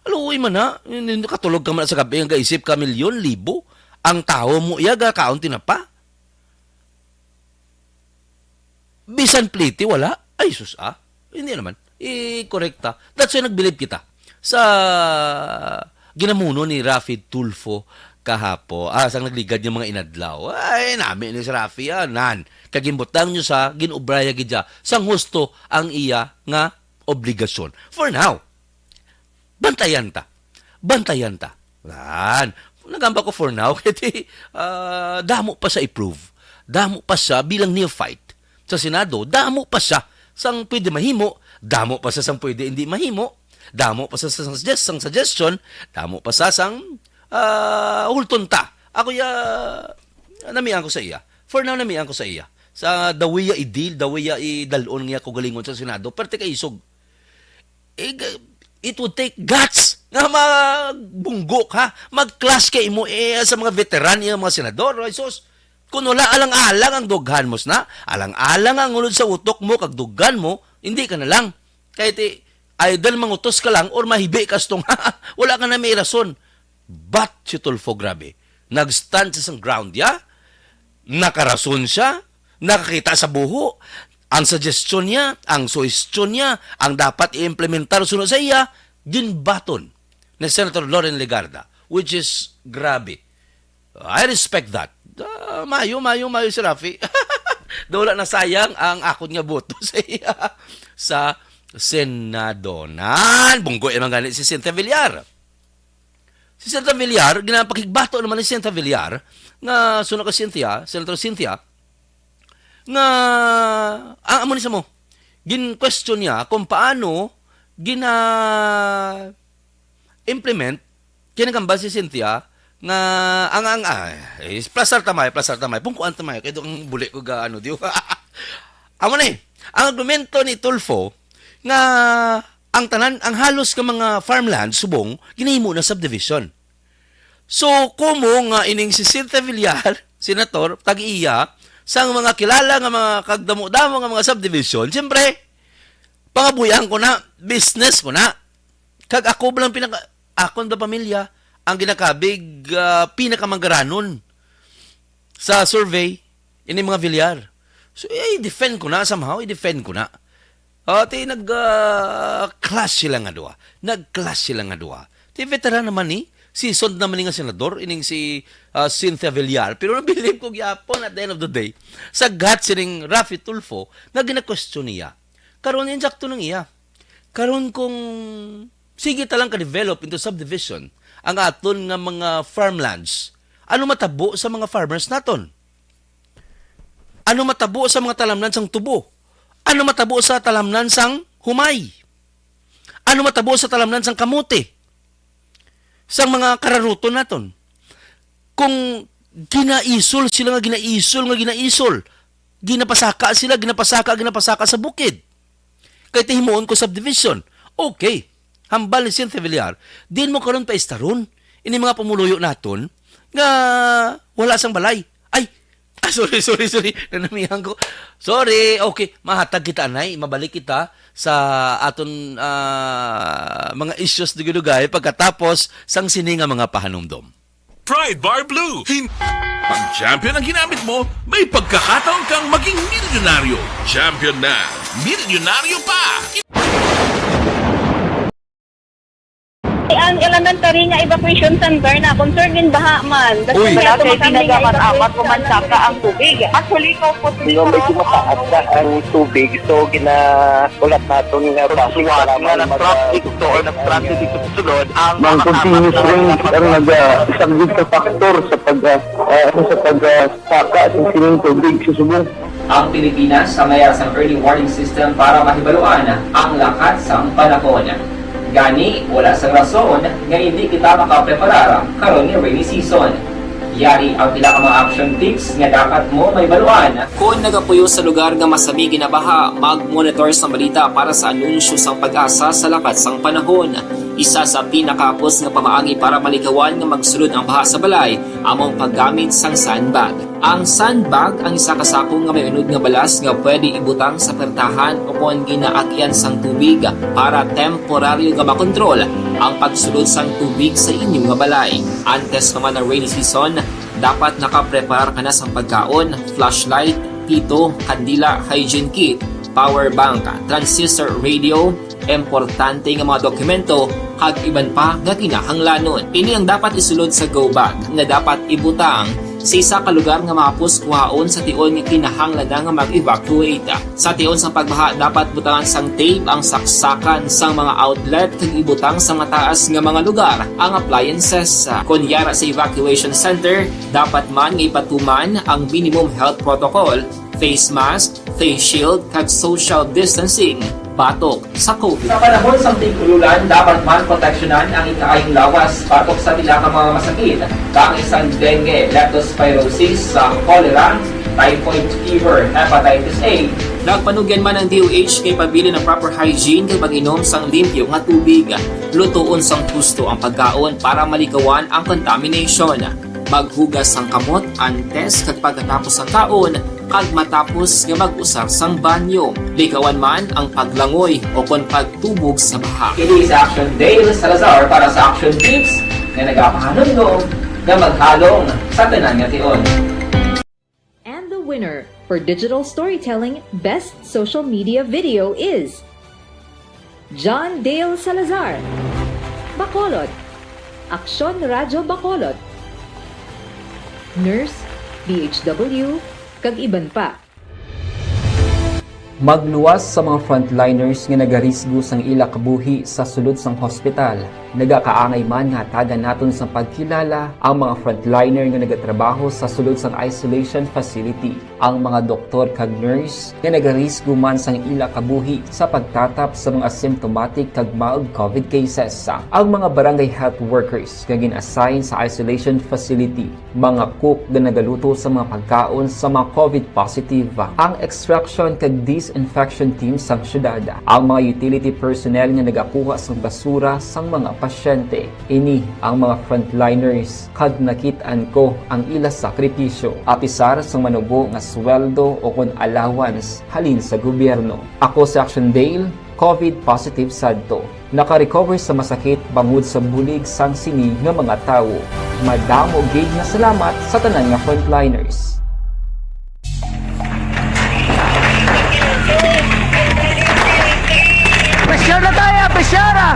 Aluoy man na, katulog ka man sa gabi nga isip ka milyon, libo. Ang tao mo iya gakaunti na pa. Bisan pliti wala. Ay sus Hindi naman. Korekta. That's why nagbilib kita sa ginamuno ni Raffy Tulfo kahapo. Sang nagligad yung mga inadlaw. Ay, namin ni si Raffy nan. Kagimbutang nyo sa ginubraya gidya. Sang husto ang iya nga obligasyon. For now, bantayan ta. Lan. Nagamba ko for now. Kasi damo pa sa i-prove. Damo pa siya bilang neophyte. Sa Senado, damo pa siya sang pwede mahimo, damo pa sa sang pwede hindi mahimo, damo pa sa sang suggestion, damo pa sa sang hultonta. Ako namian ko sa iya. For now, namian ko sa iya. Sa dawiya i-deal, dawiya i-dalon niya ko galingon sa Senado, parte ka isog. It would take guts nga magbunggok ha, mag-clash kay mo sa mga veteran yung mga senador. Sos, kung wala alang-alang ang dughan mo na, alang-alang ang ulod sa utok mo, kag dughan mo, hindi ka na lang. Kahit either mangutos ka lang or mahibi ka stong, wala ka na may rason. But si Tulfo, grabe, nag-stand sa ground ya, nakarason siya, nakakita sa buho, ang suggestion niya, ang suggestion niya, ang dapat i-implementar sunod sa iya, ginbaton ni Senator Loren Legarda, which is grabe. I respect that. Mayo si Raffy. Wala na sayang ang akon nga boto sa iya sa Senado. Bunggo naman ganit si Cynthia Villar. Si Cynthia Villar, ginapakigbato naman ni Cynthia Villar nga sunod ka Senator Cynthia, nga ang amo ni sa mo, gin-question niya kung paano implement kinagamba si Cynthia nga plasar tamay pungkuan tamay kay ang buli ko ga di amo ni ang argumento ni Tulfo nga ang halos ka mga farmland subong ginahimo na subdivision. So kumo nga ining si Cynthia Villar, senator, tag-iya sang mga kilala nga mga kagdamo-damo nga mga subdivision, siyempre, pangabuyan ko na, business ko na. Kag ako lang akon da pamilya, ang ginakabig pinakamangaranon sa survey, ini mga Villar. So, i-defend ko na somehow, i-defend ko na. Nag-clash sila nga doa. Nag-clash sila nga doa. Ti veteran naman ni, seasoned naman ni nga senador, ining si Cynthia Villar. Pero nabilib ko gyapon at the end of the day, sa gut sining Rafi Tulfo, nga gina-question niya. Karon insakto nang iya. Karon kung sige talang ka-develop into subdivision ang aton nga mga farmlands, ano matabo sa mga farmers naton? Ano matabo sa mga talamnan sang tubo? Ano matabo sa talamnan sang humay? Ano matabo sa talamnan sang kamote? Sang mga kararuto naton? Kung ginaisol sila nga ginaisol, ginapasaka sa bukid. Kaya tihimuon ko subdivision. Okay. Hambal ni Cynthia Villar, din mo karon pa istaron. Ini mga pamuluyo naton nga wala sang balay. Ay, sorry. Nanamihan ko. Sorry. Okay. Mahatag kita, anay. Mabalik kita sa aton mga issues dugay-dugay pagkatapos sang sininga mga pahanumdom. Pride Bar Blue. Pag champion ang ginamit mo, may pagkakataon kang maging milyonaryo. Champion na, milyonaryo pa! Ang elementary nga evacuation center na concern din baha man. Uy. Kaya Kasi tumakami nga pinagamat-amat evacuation kumansaka ang tubig. Actually, ko po Hindi medyo mataas na ang tubig. So, ulat natin nga traffic para nga ng traffic to or ng traffic dito sa sulod ang Mang continuous rain ang isang good sa factor sa pagsaka at sining tubig sa subong. Ang Pilipinas sa mayroon sa early warning system para mahibaluan ang lakat sa panahon. Gani, wala sa rason nga hindi kita makapreparar karon ni rainy season. Yari ang pila ka mga action tips nga dapat mo may baluan. Kung nagapuyo sa lugar nga masabi ginabaha, mag-monitor sa balita para sa anunsyo sang pag-asa sa lakat sang panahon. Isa sa pinakapos nga pamaagi para malikawan nga magsulod ang baha sa balay, among paggamit sang sandbag. Ang sandbag ang isa ka sako nga may unod nga balas nga pwede ibutang sa pertahan o kung ginaagyan sang tubig para temporaryo nga makontrol ang pagsulod sang tubig sa inyong nga balay. Antes naman ng rainy season, dapat nakaprepare ka na sa pagkaon, flashlight, pito, kandila, hygiene kit, power bank, transistor radio, importante nga mga dokumento, kag iban pa nga kinahanglanon. Ini ang dapat isulod sa go bag nga dapat ibutang sa isa ka lugar nga mapus kuhaon sa tion nga kinahanglan nga mag-evacuate. Sa tion sa pagbaha dapat butangan sang tape ang saksakan sang mga outlet kag ibutang sa mataas nga mga lugar ang appliances. Kunyara sa evacuation center, dapat man nga ipatuman ang minimum health protocol, face mask, face shield kag social distancing. Patok sa COVID. Sa panahon sa tigululan, dapat man proteksyonan ang ikaayong lawas patok sa pila ka mga masakit. Kang isang dengue, leptospirosis, cholera, typhoid fever, hepatitis A. Nagpanugyan man ang DOH kay pabili ng proper hygiene kay pag-inom sang limpyo nga tubig. Lutuon sang gusto ang pagkaon para malikawan ang contamination. Maghugas sang kamot antes kag pagkatapos ang kaon kag matapos nga mag-usar sang banyo. Likawan man ang paglangoy o kon pagtubog sa baha. Kini sa Action Dale Salazar para sa Action Tips nga nagapahanungdong nga maghalong sa tanan nga tion. And the winner for Digital Storytelling Best Social Media Video is John Dale Salazar, Bacolod, Aksyon Radyo Bacolod, Nurse, DHW, kag iban pa. Magluwas sa mga frontliners nga nagarisgo sang ila kabuhi sa sulod sang hospital. Nagakaangay man nga tagan naton sa pagkilala ang mga frontliner nga nagatrabaho sa sulod sang isolation facility. Ang mga doktor kag nurse nga nagarisgo man sang ila kabuhi sa pagtatap sa mga asymptomatic kag mild COVID cases. Ang mga barangay health workers nga gin-assign sa isolation facility, mga cook nga nagaluto sa mga pagkaon sa mga COVID positive, ang extraction kag disinfection team sang syudad, ang mga utility personnel nga nagakuha sang basura sang mga pasyente. Ini ang mga frontliners kag nakitaan ko ang ila sakripisyo. Apisar sa manubo nga sweldo o kon allowance halin sa gobyerno. Ako si Action Dale, COVID positive sadto. Naka-recover sa masakit bangod sa bulig sang sini nga mga tawo. Madamo gid nga salamat sa tanan nga frontliners. Presyar na tayo! Presyara!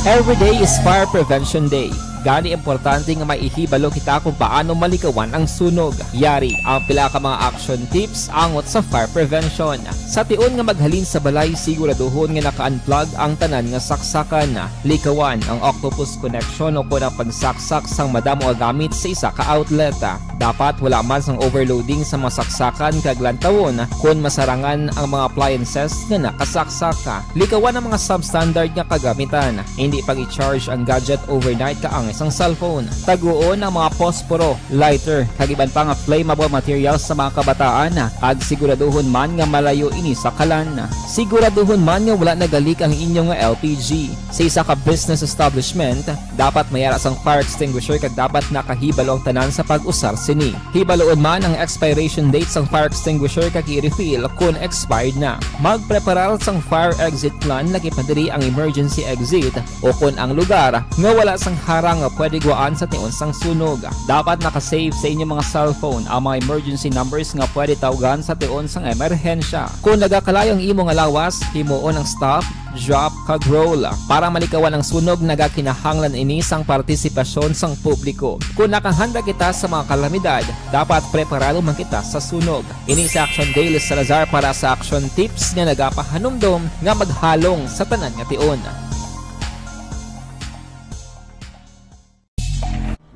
Every day is Fire Prevention Day. Gani importante nga maihibalo kita kung paano malikawan ang sunog. Yari ang pila ka mga action tips angot sa fire prevention. Sa tion nga maghalin sa balay, siguraduhon nga naka-unplug ang tanan nga saksakan. Likawan ang octopus connection o kung ang pagsaksak sang madamo nga gamit sa isa ka outlet. Dapat wala man sang overloading sa mga saksakan kag lantawon kung masarangan ang mga appliances nga nakasaksaka. Likawan ang mga substandard nga kagamitan. Hindi pag i-charge ang gadget overnight kaang isang cellphone. Taguon ang mga posporo, lighter, kag iban pa nga flammable materials sa mga kabataan. Ag siguraduhon man nga malayo ini sa kalan. Siguraduhon man nga wala nagalik ang inyong LPG. Sa isa ka business establishment, dapat mayara sang fire extinguisher kag dapat nakahibalo ang tanan sa pag-usar sini. Hibaloon man ang expiration date sang fire extinguisher kag i-refill kung expired na. Magpreparar sang fire exit plan lagi padiri ang emergency exit o kung ang lugar nga wala sang harang nga pwede guaan sa tion sang sunog. Dapat nakasave sa inyong mga cellphone ang mga emergency numbers nga pwede tawagan sa tion sang emerhensya. Kung nagakalayo ang imong alawas, himuon ang stop, drop, kag roll. Para malikawan ang sunog, nagakinahanglan ini sang partisipasyon sang publiko. Kung nakahanda kita sa mga kalamidad, dapat preparado man kita sa sunog. Ini sa Action Daily Salazar para sa action tips nga nagapahanumdom nga maghalong sa tanan nga tion.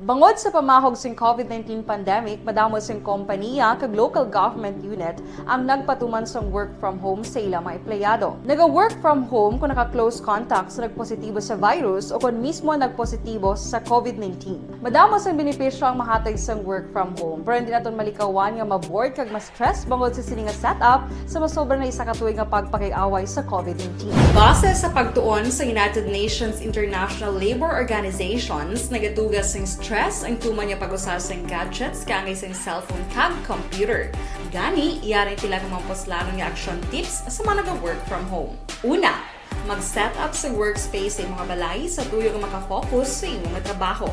Bangod sa pamahog sing COVID-19 pandemic, madamo sing kompanya kag local government unit ang nagpatuman sang work from home sa ilang mga empleyado. Naga-work from home kung naka-close contact sa nagpositibo sa virus o kung mismo nagpositibo sa COVID-19. Madamo sang benepisyo ang mahatag sang work from home, pero hindi naton malikawan nga ma-bored kag ma-stress bangod sa sini nga setup sa masobra na isa ka tuig nga pagpakiaway sa COVID-19. Base sa pagtuon sa United Nations International Labor Organizations, nagatugas sing stress ang tuman niya pag-usar sa gadgets kangay sa cellphone kag computer. Gani, iyarin tila ng mga poslano nga action tips sa mga nag-work from home. Una, mag-set up sa workspace sa mga balay sa tuyo nga makafocus sa imong trabaho.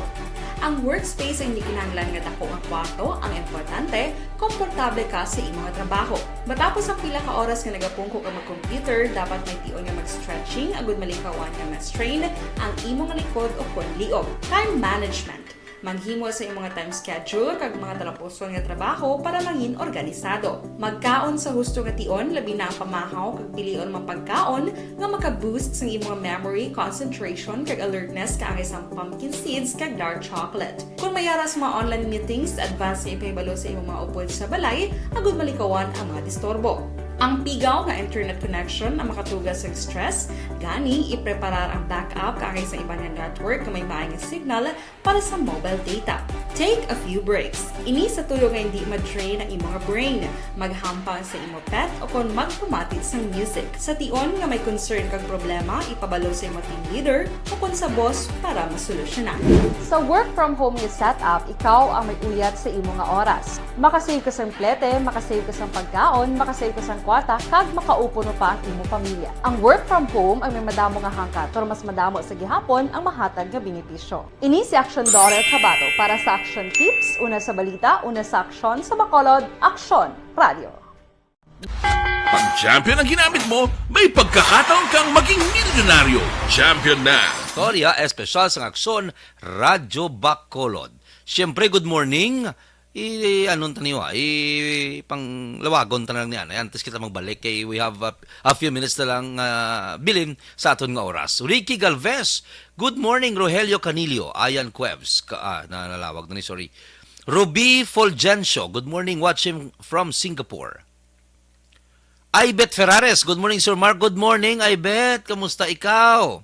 Ang workspace ay hindi kinahanglan nga dako nga kwarto, ang importante, komportable ka sa imong trabaho. Matapos ang pila ka oras nga nagapungko ka mag-computer, dapat may tion nga mag-stretching agud malikawan nga ma-strain ang imong likod o kon liog. Time management. Manghimo sa imong mga time schedule kag mga talapuson nga trabaho para mangin organisado. Magkaon sa husto nga tion, labi na ang pamahaw kag pilion mga pagkaon nga maka-boost sa imong memory, concentration kag alertness kaangay sa pumpkin seeds kag dark chocolate. Kung mayara sa mga online meetings, advance nga ipahibalo sa imong mga upod sa balay, agud malikawan ang mga disturbo. Ang pigaw nga internet connection ang makatugas sa stress, gani ipreparar ang backup kaangay sa iba nga network nga may maayong signal para sa mobile data. Take a few breaks. Ini sa tuyo nga hindi ma-drain ang imong brain, maghampang sa imong pet o kung magpumati sa music. Sa tion nga may concern kag problema, ipabalo sa imong team leader o kung sa boss para masolusyonan. Sa work from home nga setup, ikaw ang may uyat sa imong nga oras. Makasave ka sa plete, makasave ka sa pagkaon, makasave ka sa kwarta, kag makaupo no pa ang imong pamilya. Ang work from home ay may madamo nga hangkat, pero mas madamo sa gihapon ang mahatag nga benepisyo. Ini si Action Dorel Cabato para sa Action Tips, una sa balita, una sa aksyon sa Bacolod, Aksyon Radio. Pag champion ang ginamit mo, may pagkakataon kang maging milyonaryo. Champion na! Storya espesyal sa aksyon Radyo Bacolod. Siyempre, good morning. Anong taniyo panglawagon tanang niyan. Antes kita magbalik kay we have a few minutes na lang bilin sa aton nga oras. Ricky Galvez, good morning. Rogelio Canilio, Ayan Cuevs, nalawag na ni, sorry. Ruby Fulgencio, good morning, watching from Singapore. Ibet Ferrares, good morning Sir Mark, good morning Ibet, kamusta ikaw?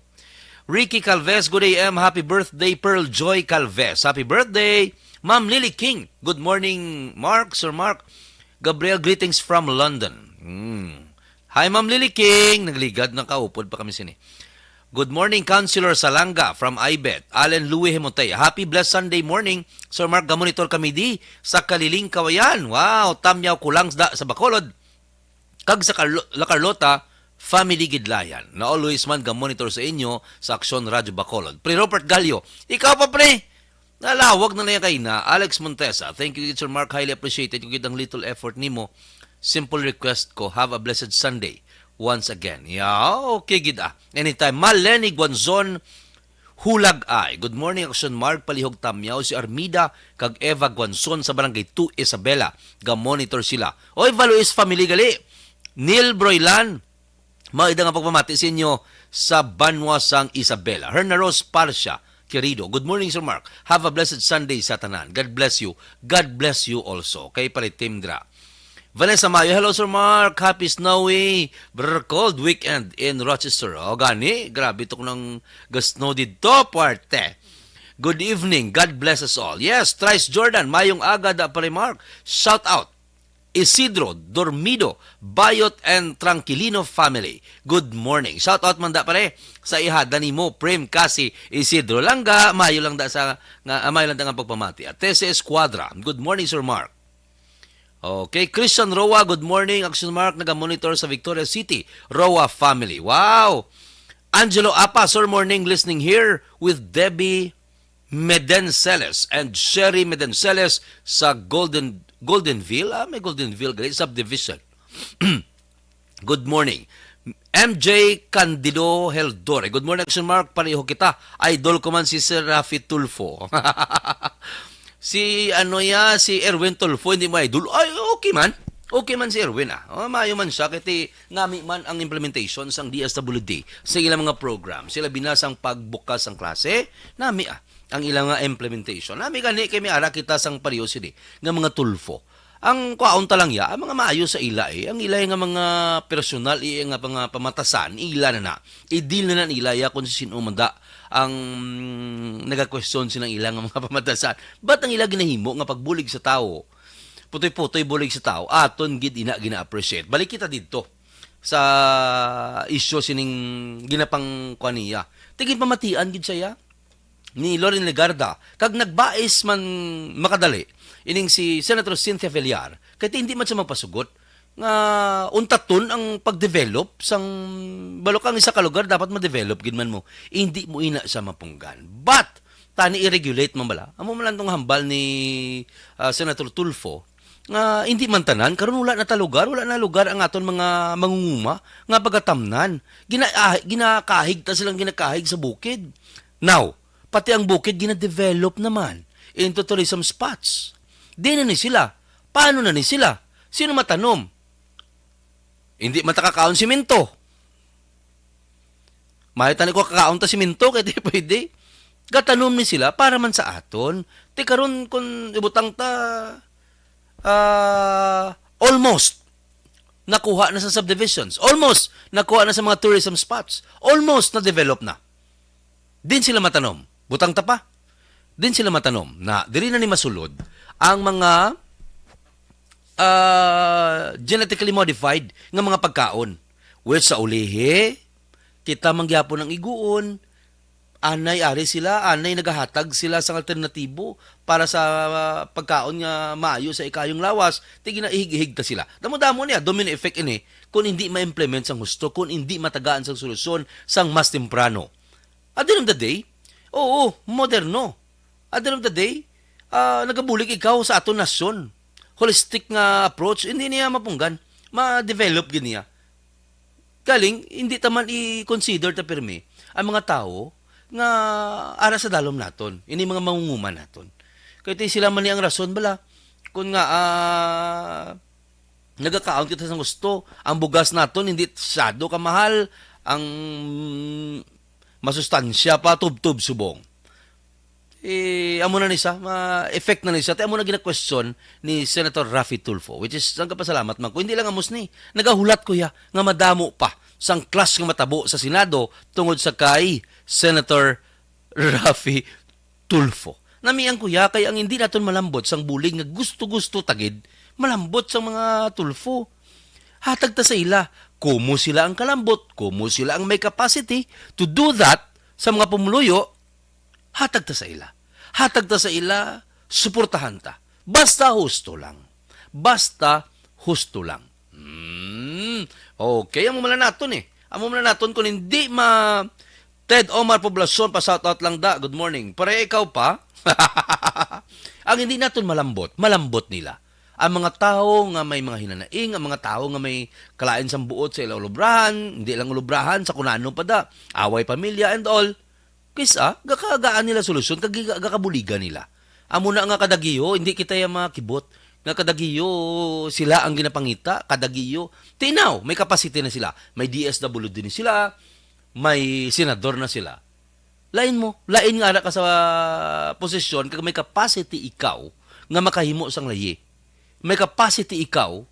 Ricky Calvez, good AM, happy birthday Pearl Joy Calvez, happy birthday. Ma'am Lily King, good morning, Mark, Sir Mark. Gabriel, greetings from London. Hi, Ma'am Lily King. Nagligad, nakaupod pa kami sini. Good morning, Councilor Salanga from IBET. Allen Louie Hemontay. Happy blessed Sunday morning. Sir Mark, gamonitor kami di sa Kaliling Kawayan. Wow, tamyaw kulang sa Bacolod. Kag sa La Carlota, Family Gidlayan. Na always man gamonitor sa inyo sa Aksyon Radyo Bacolod. Pre Robert Gallo, ikaw pa pre. Nalawag na na kay na. Alex Montesa, thank you, Sir Mark. Highly appreciated yung kitang little effort nimo. Simple request ko, have a blessed Sunday. Once again. Yeah, okay, gida. Anytime. Maleni Guanzon, Hulag ay. Good morning, Action Mark. Palihog Tamyaw. Si Armida, kag Eva Guanzon sa Barangay 2 Isabela. Ga-monitor sila. Oy, Valuis Family gali. Neil Broylan. Maida nga pagpamati sa inyo sa Banwasang Isabela. Herna Rose Parcia, querido. Good morning, Sir Mark. Have a blessed Sunday sa tanan. God bless you. God bless you also. Kay Palitimdra. Vanessa Mayo, hello Sir Mark, happy snowy, cold weekend in Rochester. O gani, grabe ito ng snow dito, parte. Good evening, God bless us all. Yes, Trice Jordan, mayong aga da pare Mark. Shout out, Isidro, Dormido, Bayot and Tranquilino family. Good morning. Shout out man da pare sa ihada ni mo, Prem kasi Isidro langga, mayo lang da sa mayo lang da nga pagpamati. At Tese Esquadra, good morning Sir Mark. Okay, Christian Roa, good morning. Action Mark, naga-monitor sa Victoria City. Roa family. Wow! Angelo Apa, sir, morning, listening here with Debbie Medenceles and Sherry Medenceles sa Goldenville. May Goldenville, great subdivision. Good morning. MJ Candido Heldore. Good morning, Action Mark. Pareho kita. Idol ko man si Sir Rafi Tulfo. Si Erwin Tulfo, hindi mo idol. Ay, okay man. Okay man si Erwin Mayo man siya, kasi ngami man ang implementation sang DSWD sa ilang mga program. Sila binasang pagbukas ang klase, nami ang ilang nga implementation. Nami gani kay may ara kita sang pariyosity nga mga Tulfo. Ang kwaon talang ang mga maayo sa ila ang ila nga mga personal nga mga pamatasan, ila na i-deal na nila kung sino manda ang nagaka-question silang ilang mga pamatasan. Ba't ang ila ginahimo nga pagbulig sa tao? Putoy-putoy bulig sa tao. Aton gid gina-appreciate. Balik kita dito sa issue sining ginapang kwaniya. Tigid pamatian gid saya ni Loren Legarda. Kag nagbais man makadali ining si Senator Cynthia Villar, kaya hindi man siya magpasugot nga untaton ang pag-develop sang balokang isa ka lugar dapat ma-develop gid man mo. Hindi mo ina sa mapunggan. But tani i-regulate man bala. Amo man lang tong hambal ni Senator Tulfo nga hindi man tanan karon wala na lugar ang aton mga mangunguma nga pagatamnan. Ginakahig ta silang ginakahig sa bukid. Now, pati ang bukid gina-develop naman into tourism spots. Di na ni sila. Paano na ni sila? Sino matanom? Hindi matakakaon simento. Mahitan ko kakaon ta simento kaya di pwede. Gatanom ni sila para man sa aton. Ti karon kung ibutang ta almost nakuha na sa subdivisions. Almost nakuha na sa mga tourism spots. Almost na-develop na. Din sila matanom. Butang ta pa. Din sila matanom na diri na ni masulod ang mga genetically modified nga mga pagkaon. Which sa ulihi, kita mangyapon ng iguon, anay nagahatag sila sa alternatibo para sa pagkaon nga maayo sa ikayong lawas, tigi na ihig-ihig ta sila. Damo-damo niya, domino effect ini, kung hindi ma-implement sang gusto, kung hindi matagaan sang solusyon sang mas temprano. At the end of the day, moderno. At the end of the day, nagabulig ikaw sa aton nasyon. Holistic nga approach, hindi niya mapunggan. Ma-develop gid niya. Galing, hindi taman i-consider ta pirmi ang mga tao nga ara sa dalom naton. Ini mga mangunguma naton. Kaya sila man ni ang rason bala. Kung nga nagakaon kita sa gusto, ang bugas naton hindi masyado kamahal, ang masustansya pa tub-tub subong. Amo na ni sa effect na ni sa amo na gina-question ni Senator Rafi Tulfo, which is ang kapasalamat man ko, hindi lang amos ni nagahulat ko ya nga madamo pa sang class nga matabo sa Senado tungod sa kay Senator Rafi Tulfo. Nami ang kuya, kaya ang hindi naton malambot sang bulig nga gusto-gusto tagid, malambot sang mga tulfo. Hatag ta sa ila, kumo sila ang kalambot, kumo sila ang may capacity to do that sa mga pumuluyo, hatag ta sa ila. Hatag ta sa ila, suportahan ta. Basta husto lang. Basta husto lang. Okay, amo man naton eh. Amo man naton kung hindi Ted Omar Poblacion, pa shoutout lang da. Good morning. Pare ikaw pa. Ang hindi naton malambot, malambot nila. Ang mga tao nga may mga hinanaing, ang mga tao nga may kalain sa buot sa ilang ulubrahan, hindi lang ulubrahan, sa kunano pa da, away pamilya and all. Kisa, gakagaan nila solusyon, gakabuligan nila. Amo na nga kadagiyo, hindi kita yung makibot. Nga kadagiyo, sila ang ginapangita, kadagiyo. Tinaw, may capacity na sila. May DSWD din sila, may senador na sila. Lain nga na ka sa posisyon, kag may capacity ikaw, nga makahimo sang layi. May capacity ikaw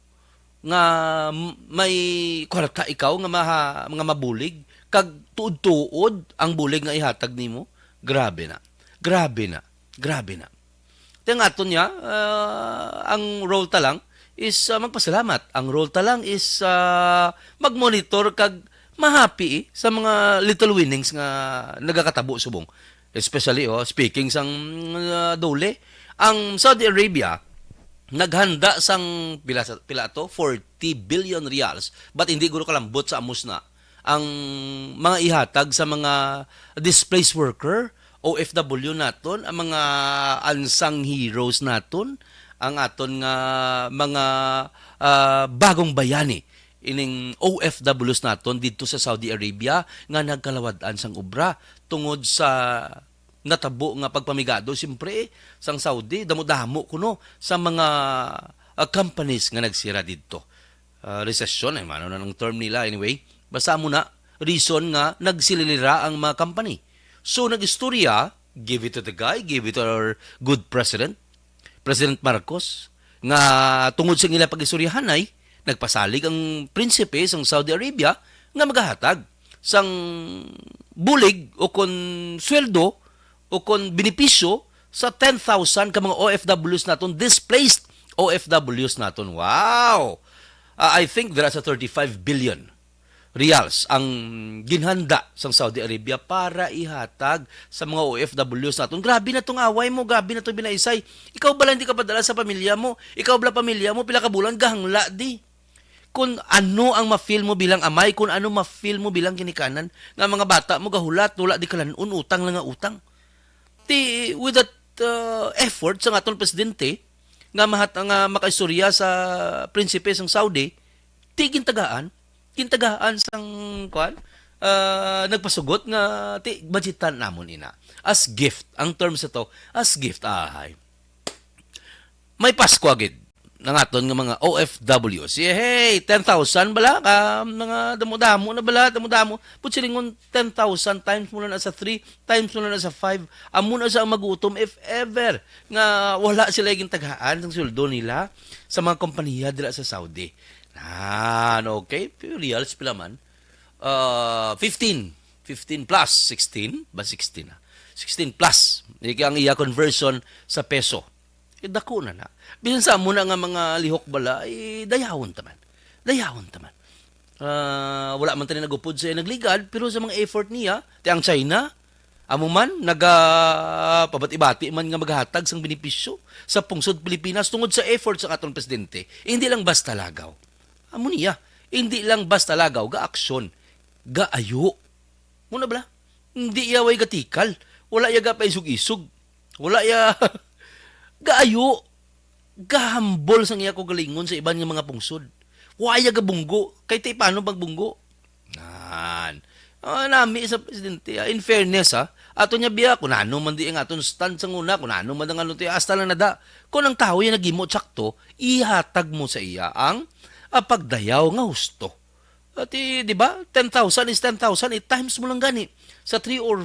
nga may kwarta ikaw nga mga mabulig kag tuod-tuod ang bulig nga ihatag nimo. Grabe na. Teng aton niya ang role ta lang is magpasalamat. Ang role ta lang is magmonitor kag mahappy sa mga little winnings nga nagakatabo subong. Especially speaking sang dole, ang Saudi Arabia naghanda sang pila to 40 billion reals, but hindi guro kalambot sa amos na ang mga ihatag sa mga displaced worker, OFW naton, ang mga unsung heroes naton, ang aton nga mga bagong bayani ining OFWs naton dito sa Saudi Arabia nga nagkalawad-an sang obra tungod sa natabo nga pagpamigado siyempre sang Saudi damo-damo kuno sa mga companies nga nagsira dito. Recession ay mano na ng term nila anyway. Basta mo na reason nga nagsililira ang mga company. So nagistorya, give it to the guy, give it to our good president, President Marcos, nga tungod sa ila pag-istoryahan ay nagpasalig ang prinsipe sang Saudi Arabia nga magahatag sang bulig o kon sweldo o kung benepisyo sa 10,000 ka mga OFWs naton, displaced OFWs naton. Wow! I think there is a 35 billion reals ang ginhanda sa Saudi Arabia para ihatag sa mga OFWs naton. Grabe na tong away mo, grabe na tong binaisay. Ikaw ba lang hindi ka padala sa pamilya mo? Ikaw ba pamilya mo, pila ka bulan, gahangla di. Kung ano ang ma-feel mo bilang amay, kung ano ma-feel mo bilang kinikanan, nga mga bata mo gahulat, wala di kalanon, utang lang nga utang. With that effort sa atong presidente nga makaistorya sa prinsipe sang Saudi, kintagaan sang nagpasugot nga budgetan namon ina as gift. Ang terms ito as gift may Pasko agad ng aton nga mga OFWs. Hey, 10,000 bala ka mga damo-damo na bala, damo-damo. Putsilingon 10,000 times mo na sa 3, times mo na sa 5. Amo na sa magutom if ever nga wala sila yung tagaan ng sweldo nila sa mga kompanya dila sa Saudi. Okay, reals pila man. 15 plus 16, ba 16 na. 16 plus. Iki ang iya conversion sa peso. Dako na. Bisan sa muna nga mga lihok bala, dayawon taman. Wala man tayo nagupod sa nagligad, pero sa mga effort niya, ang China, amo man, pabati-bati man nga maghatag sang benepisyo sa pungsod Pilipinas tungod sa effort sa atong presidente. Hindi lang basta lagaw. Amo niya, hindi lang basta lagaw, ga-aksyon, ga-ayo. Muna bala, hindi yaway gatikal, wala ya ga paisug-isug, wala ya gaayo, gahambol sang iya ko galingon sa iban nga mga pungsod. Waya gabunggo, kay tay paano magbunggo? Nami sa presidente, in fairness ato niya biya, kung ano man di ang aton stand sa nguna, kung ano man ang ano tayo, hasta lang nada. Kung ang tao yan nagimo tsakto, ihatag mo sa iya ang pagdayaw nga husto. At di ba, 10,000 is 10,000, 8 times mo lang gani. Sa 3 or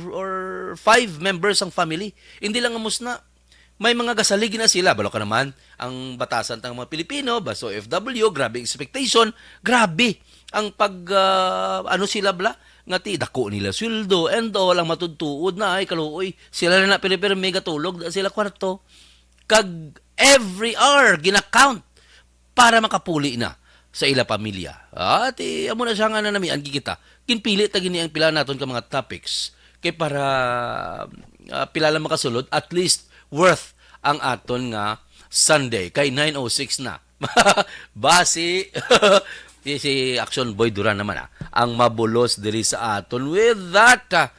5 members ang family. Hindi lang amos na. May mga gasaligi na sila. Balo ka naman, ang batasan ng mga Pilipino, baso FW, grabe expectation, grabe ang sila bala, nga ti dako nila sweldo and all ang matudtuod na ay kaluoy sila na piripirmi gatulog da sila kwarto kag every hour ginakount para makapuli na sa ila pamilya. At amo na siya nga na namian kita. Kinpili ta gini ang pila naton ka mga topics kay para pila lang makasulod at least worth ang aton nga Sunday kay 9:06 na. Basi si Action Boy Duran naman ang mabulos diri sa aton with that.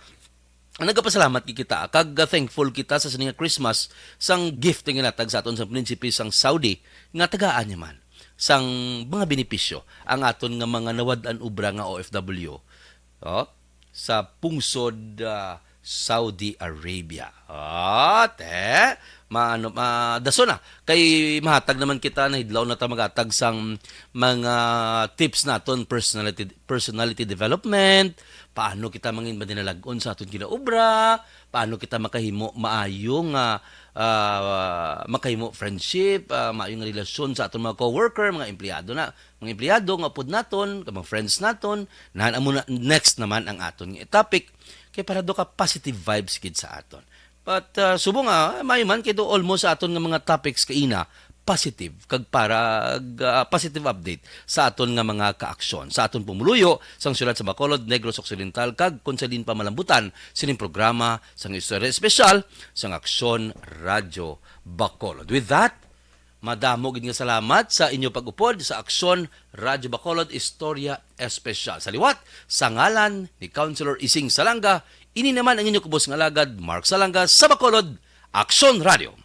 Nagapasalamat kita kag thankful kita sa sining Christmas sang gift nga natag sa aton sa prinsipe sang Saudi nga tagaan niya man sang mga benepisyo ang aton nga mga nawad-an ubra nga OFW sa pungsod Saudi Arabia. Daso na kay mahatag naman kita na hidlaw na ta magatag sang mga tips naton personality development, paano kita mangin madinalagon sa aton kinaubra, paano kita makahimo maayong makahimo friendship, maayong relasyon sa aton mga coworker, mga empleyado nga pud naton, mga friends naton. Amo na next naman ang aton nga topic kay para do ka positive vibes gid sa aton. But subo nga may man kay do almost sa aton nga mga topics kaina positive kag para positive update sa aton nga mga kaaksyon sa aton pumuluyo sang syudad sa Bacolod, Negros Occidental kag konsalin pa malambutan sining programa sang istorya espesyal sang Aksyon Radyo Bacolod. With that, madamo gid nga salamat sa inyo pag-upod sa Aksyon Radyo Bacolod Istorya Espesyal. Sa liwat sa ngalan ni Councilor Ising Salanga, ini naman ang inyo kubos nga alagad Mark Salanga sa Bacolod, Aksyon Radio.